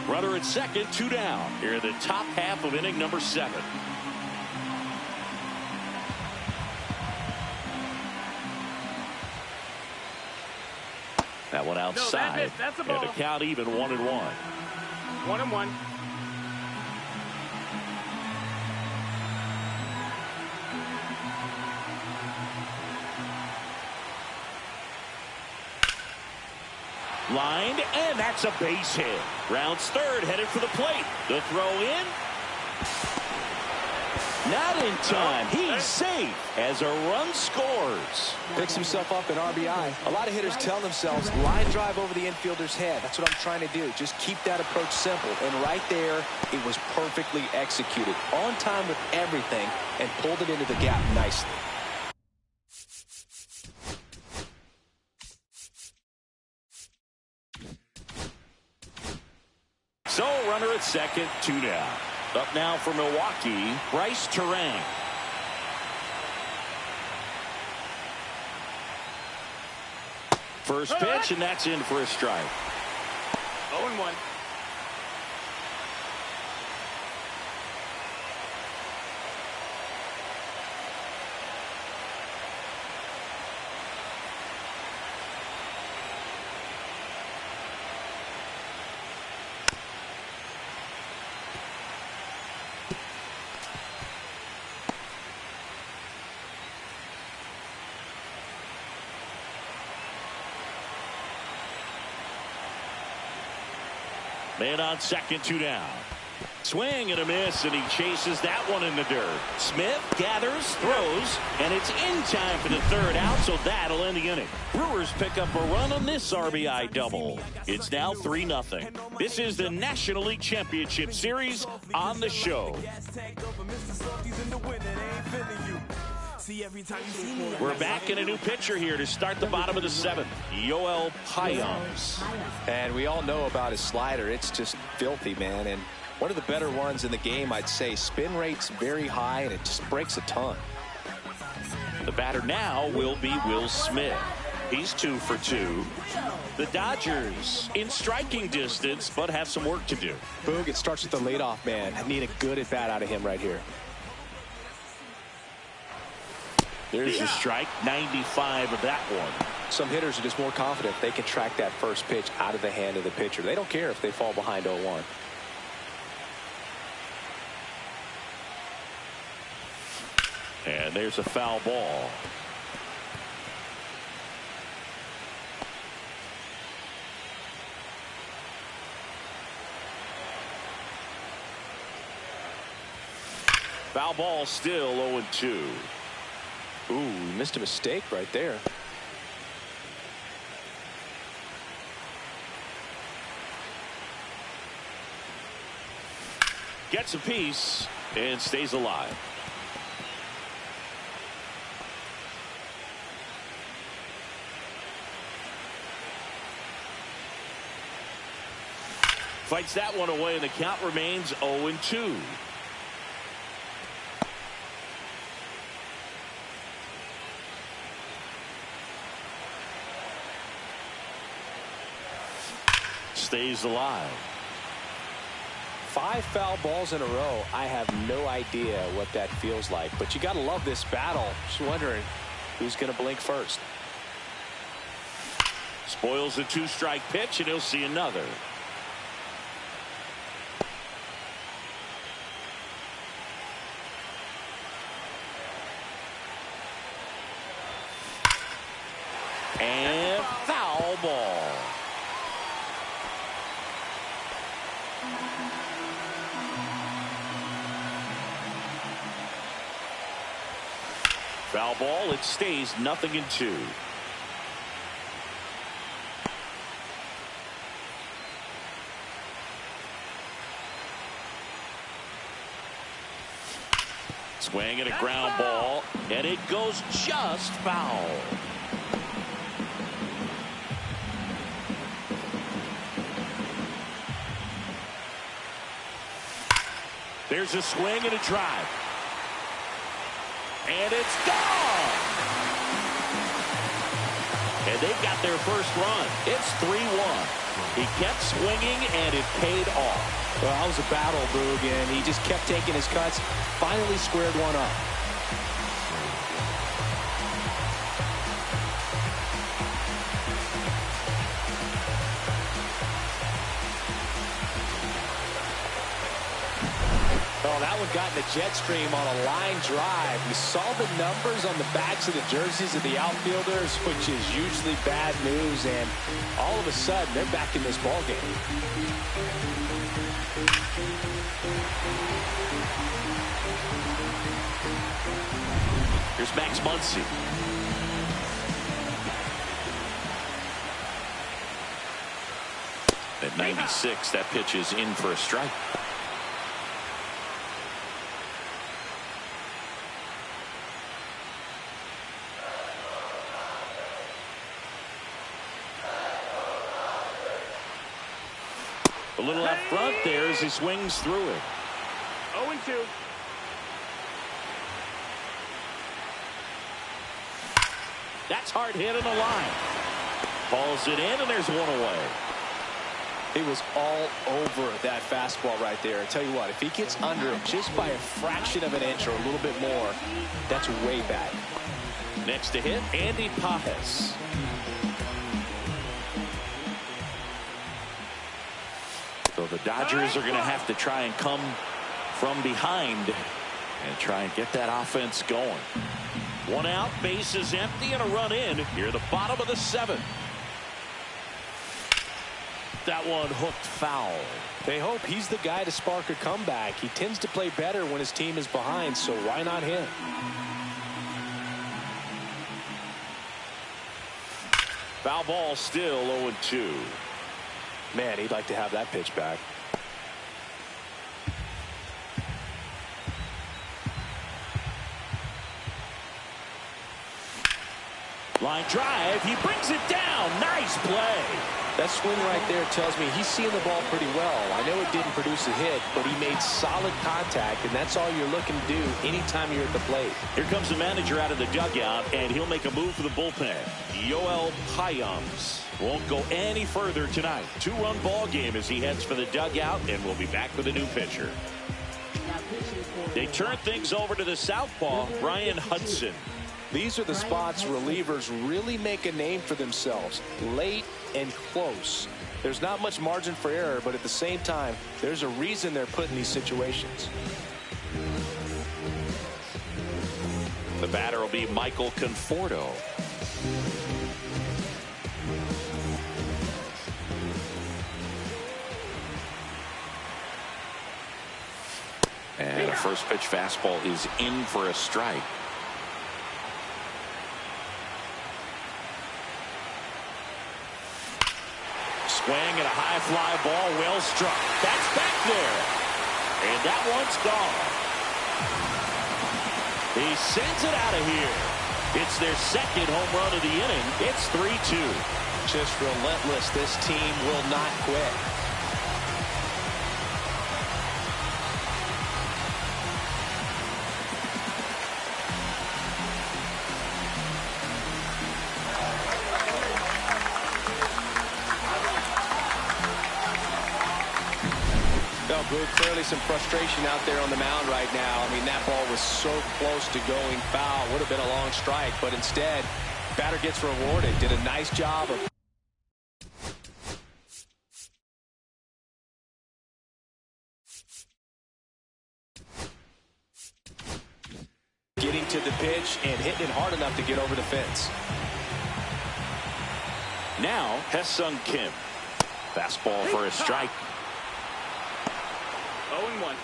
Runner at second, 2 down. Here in the top half of inning number 7. That one outside. No, that's a ball. And the count even 1-1. 1-1. Lined, and that's a base hit. Rounds third, headed for the plate. The throw in. Not in time. He's safe as a run scores. Picks himself up an RBI. A lot of hitters tell themselves, line drive over the infielder's head. That's what I'm trying to do. Just keep that approach simple. And right there, it was perfectly executed. On time with everything, and pulled it into the gap nicely. So runner at second, 2 down. Up now for Milwaukee, Bryce Terang. First pitch, and that's in for a strike. 0-1. Man on second, 2 down. Swing and a miss, and he chases that one in the dirt. Smith gathers, throws, and it's in time for the third out, so that'll end the inning. Brewers pick up a run on this RBI double. It's now 3-0. This is the National League Championship Series on the show. We're back in a new pitcher here to start the bottom of the 7th. Yoel Payams. And we all know about his slider. It's just filthy, man. And one of the better ones in the game, I'd say. Spin rate's very high, and it just breaks a ton. The batter now will be Will Smith. He's 2 for 2. The Dodgers in striking distance, but have some work to do. Boog, it starts with the leadoff man. I need a good at bat out of him right here. There's a strike, 95 of that one. Some hitters are just more confident they can track that first pitch out of the hand of the pitcher. They don't care if they fall behind 0-1. And there's a foul ball. Foul ball, still 0-2. Ooh, missed a mistake right there. Gets a piece and stays alive. Fights that one away, and the count remains 0-2. Stays alive. 5 foul balls in a row. I have no idea what that feels like, but you got to love this battle. Just wondering who's going to blink first. Spoils a 2-strike pitch, and he'll see another. And foul ball. Foul ball. It stays 0-2. Swing and a ground ball, and it goes just foul. There's a swing and a drive. And it's gone. And they've got their first run. It's 3-1. He kept swinging, and it paid off. Well, that was a battle, Boog, and he just kept taking his cuts. Finally squared one up. Oh, that one got in the jet stream on a line drive. We saw the numbers on the backs of the jerseys of the outfielders, which is usually bad news, and all of a sudden they're back in this ball game. Here's Max Muncy. At 96, that pitch is in for a strike. A little up front there as he swings through it. 0-2. That's hard hit on the line. Falls it in, and there's one away. It was all over that fastball right there. I tell you what, if he gets under it just by a fraction of an inch or a little bit more, that's way back. Next to hit, Andy Pajes. So the Dodgers are going to have to try and come from behind and try and get that offense going. One out, base is empty, and a run in here at the bottom of the 7th. That one hooked foul. They hope he's the guy to spark a comeback. He tends to play better when his team is behind, so why not him? Foul ball, still 0-2. Man, he'd like to have that pitch back. Line drive, he brings it down. Nice play. That swing right there tells me he's seeing the ball pretty well. I know it didn't produce a hit, but he made solid contact, and that's all you're looking to do anytime you're at the plate. Here comes the manager out of the dugout, and he'll make a move for the bullpen. Yoel Payams won't go any further tonight. 2-run ball game as he heads for the dugout, and we'll be back with a new pitcher. They turn things over to the southpaw, Brian Hudson. These are the spots relievers really make a name for themselves. Late and close. There's not much margin for error, but at the same time, there's a reason they're put in these situations. The batter will be Michael Conforto. And a first pitch fastball is in for a strike. Swing and a high fly ball, well struck. That's back there. And that one's gone. He sends it out of here. It's their second home run of the inning. It's 3-2. Just relentless. This team will not quit. No, Blue, clearly some frustration out there on the mound right now. I mean, that ball was so close to going foul. Would have been a long strike, but instead, batter gets rewarded. Did a nice job of getting to the pitch and hitting it hard enough to get over the fence. Now, Hesung Kim. Fastball for a strike. 0-1.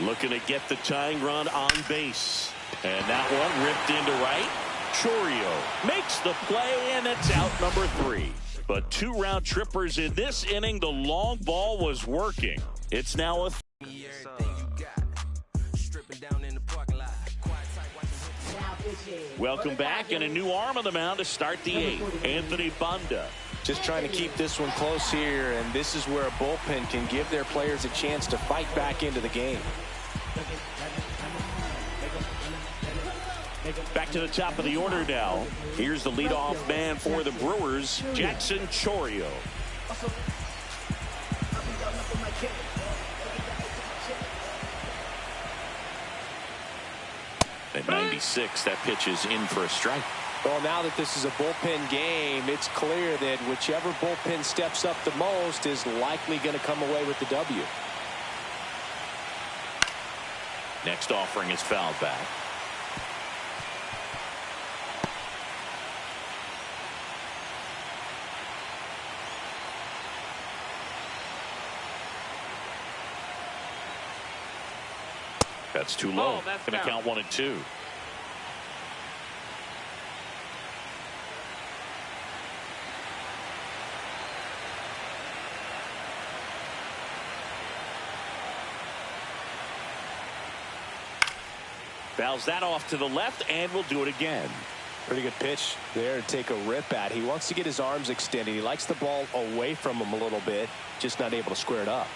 Looking to get the tying run on base. And that one ripped into right. Chourio makes the play, and it's out number 3. But 2 round trippers in this inning. The long ball was working. It's now a welcome back, and a new arm on the mound to start the 8th. Anthony Banda. Just trying to keep this one close here, and this is where a bullpen can give their players a chance to fight back into the game. Back to the top of the order now. Here's the leadoff man for the Brewers, Jackson Chourio. At 96, that pitch is in for a strike. Well, now that this is a bullpen game, it's clear that whichever bullpen steps up the most is likely going to come away with the W. Next offering is fouled back. That's too low. That's Going to foul. count 1-2. Fouls that off to the left, and we'll do it again. Pretty good pitch there to take a rip at. He wants to get his arms extended. He likes the ball away from him a little bit, just not able to square it up.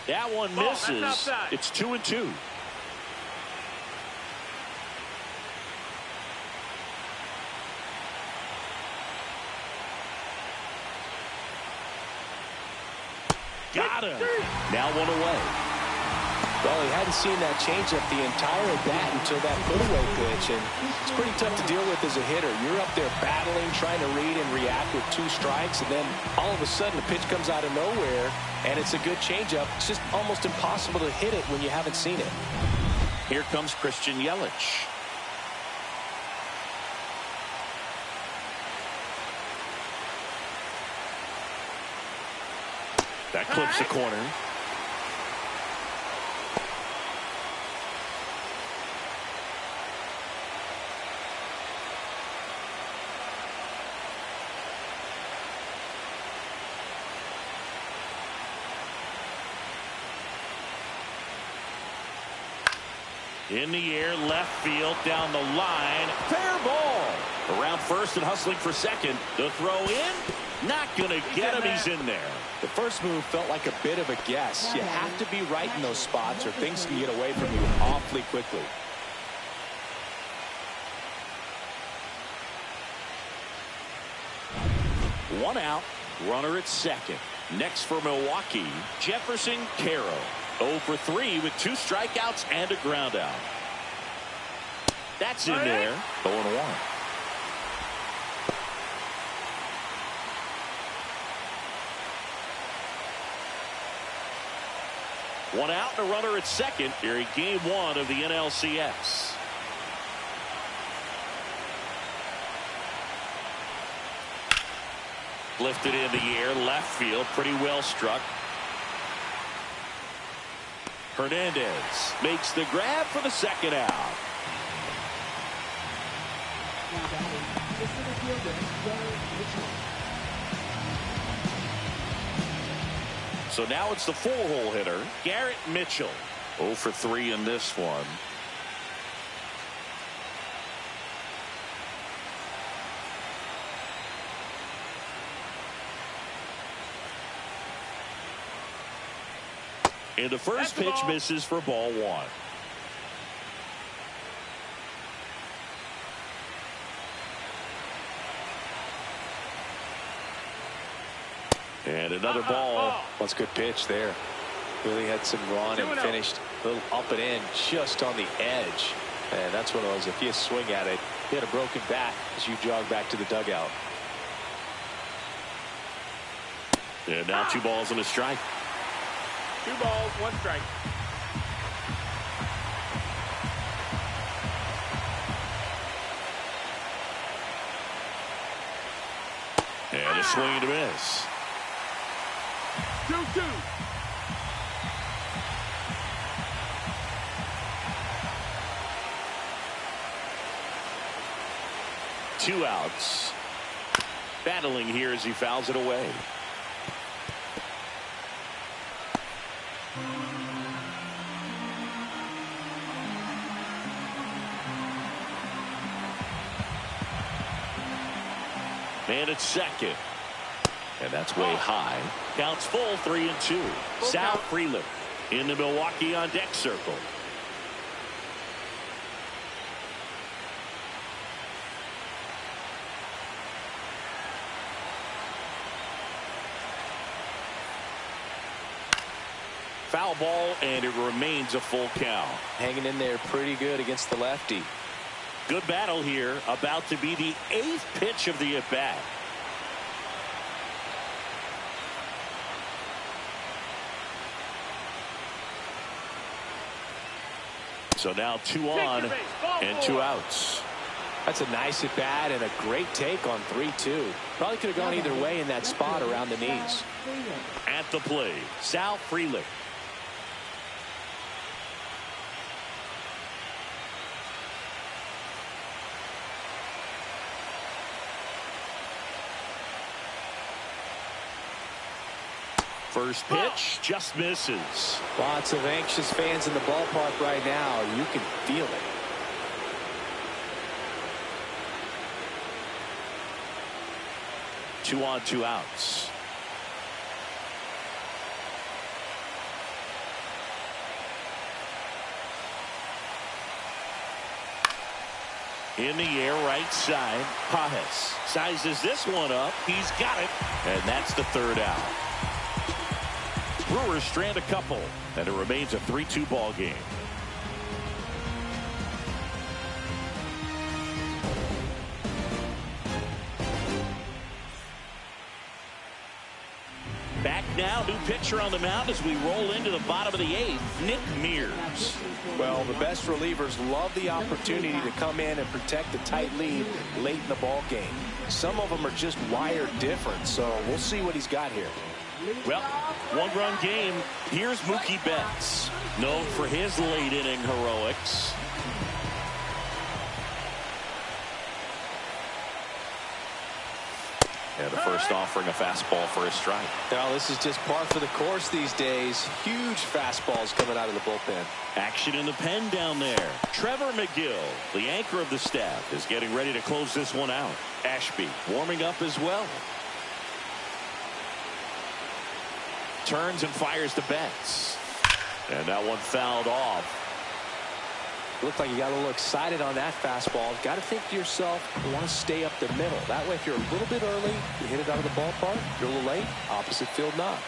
That one That's misses. outside. It's 2-2. Got him. Now 1 away. Well, he hadn't seen that changeup the entire at bat until that put-away pitch, and it's pretty tough to deal with as a hitter. You're up there battling, trying to read and react with 2 strikes, and then all of a sudden the pitch comes out of nowhere, and it's a good changeup. It's just almost impossible to hit it when you haven't seen it. Here comes Christian Yelich. That clips the corner. In the air, left field, down the line. Fair ball. Around first and hustling for second. The throw in. Not going to get him. He's in there. The first move felt like a bit of a guess. You have to be right in those spots or things can get away from you awfully quickly. One out. Runner at second. Next for Milwaukee, Jefferson Caro. 0 for 3 with 2 strikeouts and a ground out. That's in there. 0-1. One out and a runner at second here in game 1 of the NLCS. Lifted in the air, left field, pretty well struck. Hernandez makes the grab for the second out. Now batting, the center fielder, Garrett Mitchell. So now it's the 4-hole hitter, Garrett Mitchell. 0 for 3 in this one. And the first pitch misses for ball one. And another ball. That's a good pitch there. Really had some run and finished a little up and in just on the edge. And that's one of those, if you swing at it, you had a broken bat as you jog back to the dugout. And now 2 balls and a strike. 2 balls, 1 strike. And a swing and a miss. 2-2. Two outs. Battling here as he fouls it away. And it's second. And that's way high. Counts full, 3-2. Sal Frelick in the Milwaukee on deck circle. Foul ball, and it remains a full count. Hanging in there pretty good against the lefty. Good battle here. About to be the 8th pitch of the at-bat. So now 2 on and 2 outs. That's a nice at bat and a great take on 3-2. Probably could have gone either way in that spot around the knees. At the plate, Sal Frelick. First pitch just misses. Lots of anxious fans in the ballpark right now. You can feel it. Two on, 2 outs. In the air, right side. Pajes sizes this one up. He's got it. And that's the 3rd out. Brewers strand a couple, and it remains a 3-2 ball game. Back now, new pitcher on the mound as we roll into the bottom of the 8th, Nick Mears. Well, the best relievers love the opportunity to come in and protect the tight lead late in the ball game. Some of them are just wired different, so we'll see what he's got here. Well, 1-run game. Here's Mookie Betts, known for his late inning heroics. And the first offering a fastball for a strike. Now, this is just par for the course these days. Huge fastballs coming out of the bullpen. Action in the pen down there. Trevor McGill, the anchor of the staff, is getting ready to close this one out. Ashby warming up as well. Turns and fires to Betts. And that one fouled off. Looked like you got a little excited on that fastball. Got to think to yourself, you want to stay up the middle. That way, if you're a little bit early, you hit it out of the ballpark. You're a little late, opposite field knock.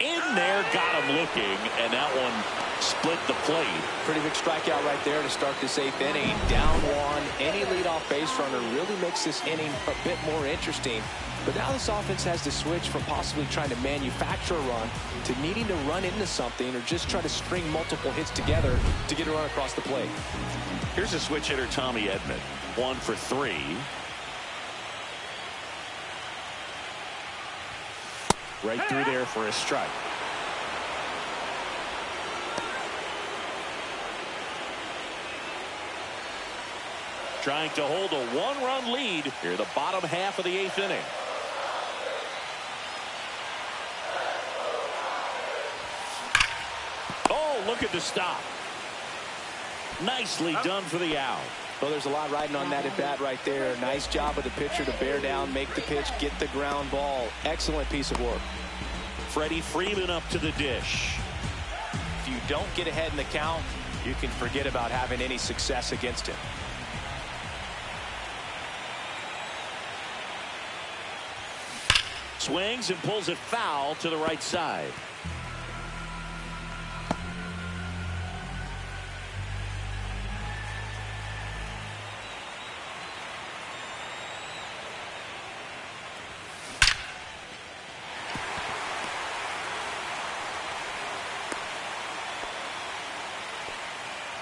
In there, got him looking, and that one split the plate. Pretty big strikeout right there to start this 8th inning. Down 1. Any leadoff base runner really makes this inning a bit more interesting. But now this offense has to switch from possibly trying to manufacture a run to needing to run into something or just try to string multiple hits together to get a run across the plate. Here's a switch hitter, Tommy Edman. 1 for 3. Right through there for a strike. Trying to hold a 1-run lead here, the bottom half of the 8th inning. Oh, look at the stop. Nicely done for the out. Well, there's a lot riding on that at bat right there. Nice job of the pitcher to bear down, make the pitch, get the ground ball. Excellent piece of work. Freddie Freeman up to the dish. If you don't get ahead in the count, you can forget about having any success against him. Swings and pulls it foul to the right side.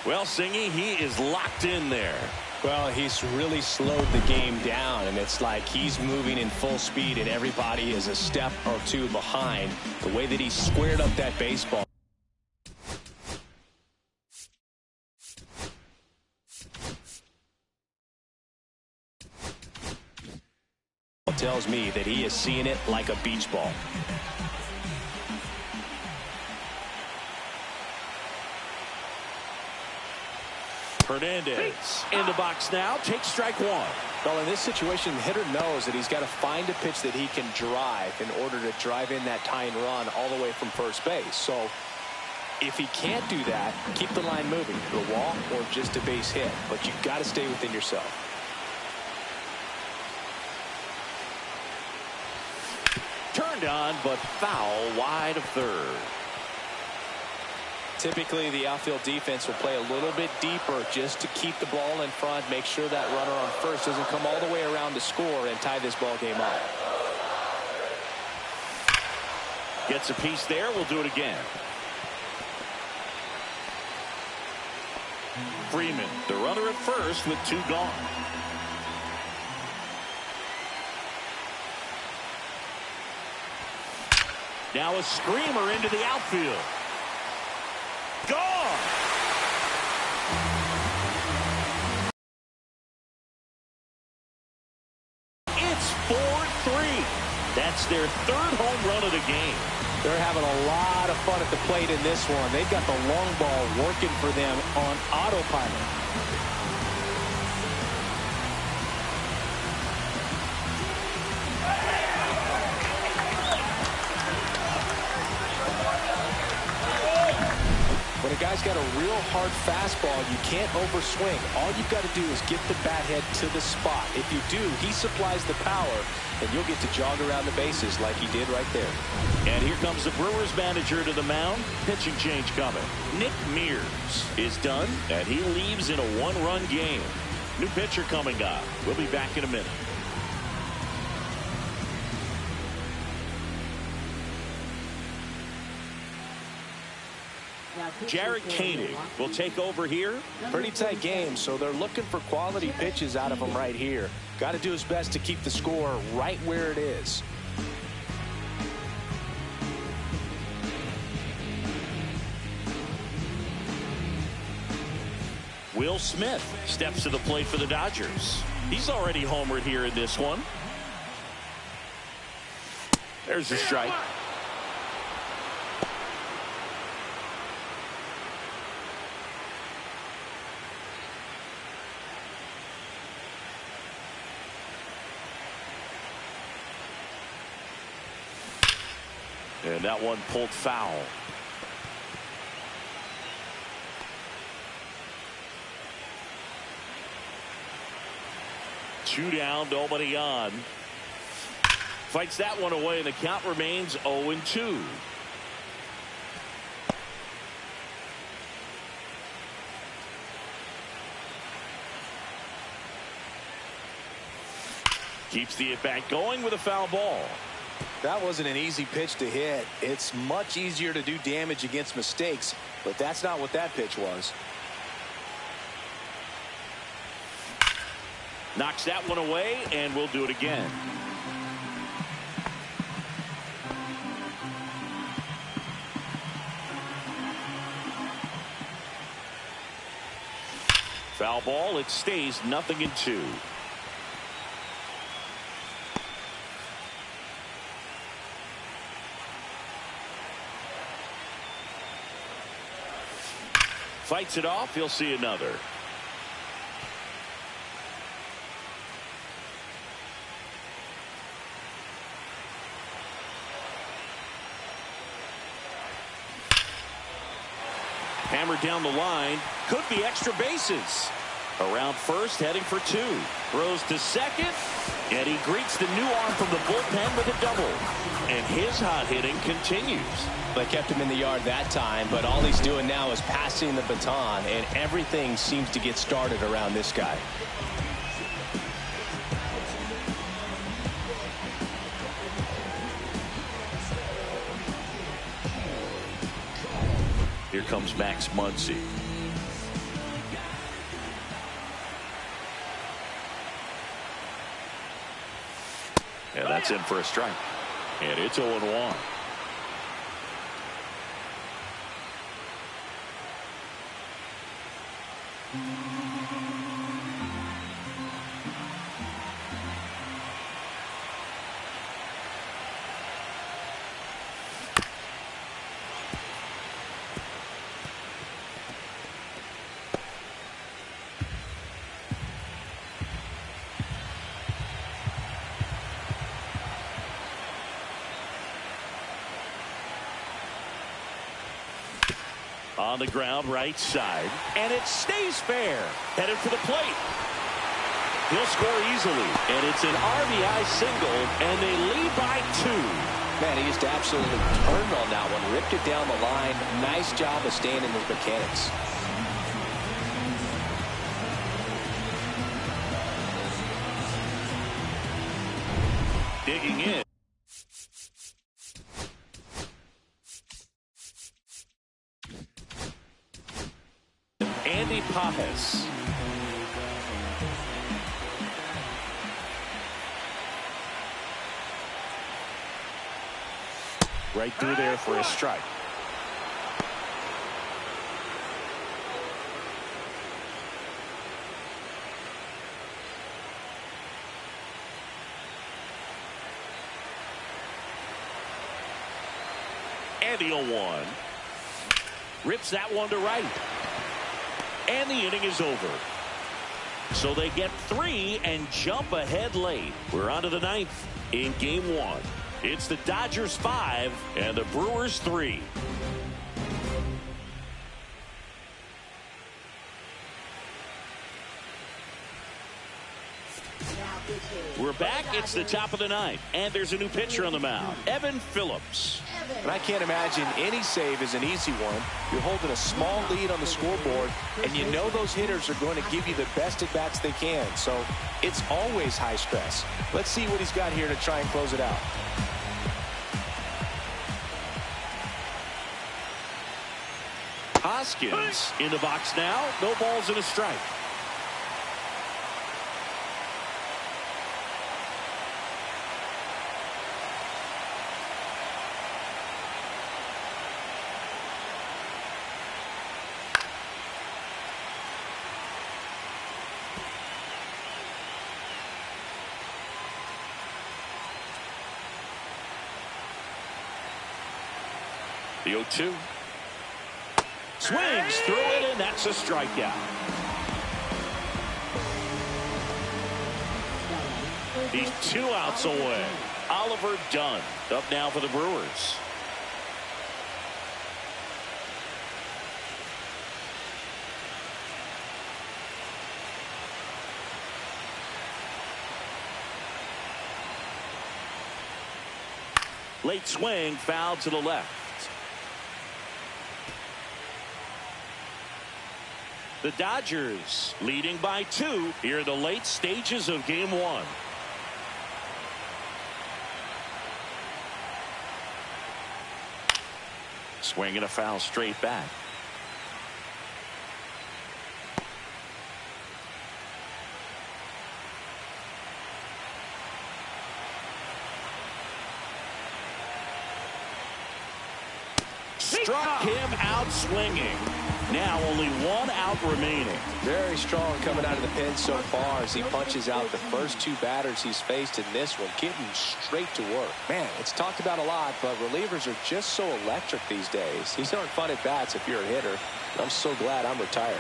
Well, Singy, he is locked in there. Well, he's really slowed the game down, and it's like he's moving in full speed, and everybody is a step or two behind. The way that he squared up that baseball. Tells me that he is seeing it like a beach ball. Hernandez in the box now, takes strike one. Well, in this situation, the hitter knows that he's got to find a pitch that he can drive in order to drive in that tying run all the way from first base. So if he can't do that, keep the line moving to a walk or just a base hit. But you've got to stay within yourself. Turned on, but foul wide of third. Typically, the outfield defense will play a little bit deeper just to keep the ball in front, make sure that runner on first doesn't come all the way around to score and tie this ball game up. Gets a piece there. We'll do it again. Freeman, the runner at first with two gone. Now a screamer into the outfield. Gone. It's 4-3. That's their third home run of the game. They're having a lot of fun at the plate in this one. They've got the long ball working for them on autopilot. When a guy's got a real hard fastball, you can't overswing. All you've got to do is get the bat head to the spot. If you do, he supplies the power, and you'll get to jog around the bases like he did right there. And here comes the Brewers manager to the mound. Pitching change coming. Nick Mears is done, and he leaves in a one-run game. New pitcher coming up. We'll be back in a minute. Jared Koenig will take over here. Pretty tight game, so they're looking for quality pitches out of him right here. Got to do his best to keep the score right where it is. Will Smith steps to the plate for the Dodgers. He's already homered here in this one. There's the strike. And that one pulled foul. Two down, nobody on. Fights that one away, and the count remains 0-2. Keeps the at-bat going with a foul ball. That wasn't an easy pitch to hit. It's much easier to do damage against mistakes, but that's not what that pitch was. Knocks that one away, and we'll do it again. Foul ball. It stays 0-2. Fights it off. He'll see another. Hammered down the line. Could be extra bases. Around first, heading for two. Throws to second. And he greets the new arm from the bullpen with a double. And his hot hitting continues. They kept him in the yard that time, but all he's doing now is passing the baton, and everything seems to get started around this guy. Here comes Max Muncy. And that's in for a strike. And it's 0-1. On the ground, right side. And it stays fair. Headed for the plate. He'll score easily. And it's an RBI single, and they lead by 2. Man, he just absolutely turned on that one. Ripped it down the line. Nice job of staying in his mechanics. Digging in. Andy Pajes. Right through there for a strike. And the 0-1. Rips that one to right. And the inning is over. So they get 3 and jump ahead late. We're on to the 9th in game 1. It's the Dodgers 5 and the Brewers 3. We're back. It's the top of the 9th. And there's a new pitcher on the mound, Evan Phillips. And I can't imagine any save is an easy one. You're holding a small lead on the scoreboard, and you know those hitters are going to give you the best at-bats they can. So it's always high stress. Let's see what he's got here to try and close it out. Hoskins in the box now. No balls and a strike. The 0-2. Swings through it, and that's a strikeout. He's 2 outs away. Oliver Dunn up now for the Brewers. Late swing, foul to the left. The Dodgers leading by 2 here in the late stages of game 1. Swing and a foul straight back. Struck him out swinging. Now only 1 out remaining. Very strong coming out of the pen so far as he punches out the first 2 batters he's faced in this one, getting straight to work. Man, it's talked about a lot, but relievers are just so electric these days. These aren't fun at bats if you're a hitter. I'm so glad I'm retired.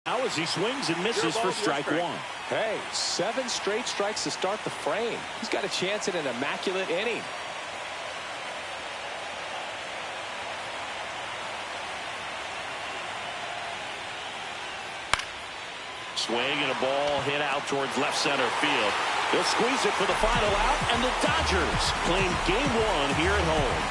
Now as he swings and misses for strike 1. Hey, 7 straight strikes to start the frame. He's got a chance at an immaculate inning. swing and a ball hit out towards left center field. They'll squeeze it for the final out, and the Dodgers claim game one here at home.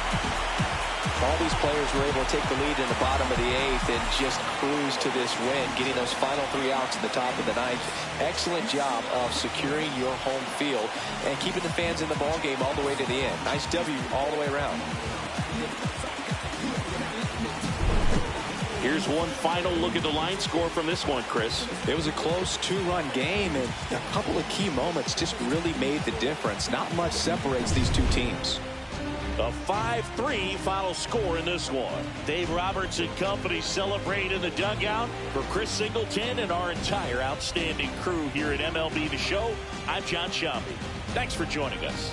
All these players were able to take the lead in the bottom of the eighth and just cruise to this win, getting those final 3 outs in the top of the ninth. Excellent job of securing your home field and keeping the fans in the ball game all the way to the end. Nice W all the way around. Here's one final look at the line score from this one, Chris. It was a close 2-run game, and a couple of key moments just really made the difference. Not much separates these two teams. A 5-3 final score in this one. Dave Roberts and company celebrate in the dugout. For Chris Singleton and our entire outstanding crew here at MLB The Show, I'm John Shambi. Thanks for joining us.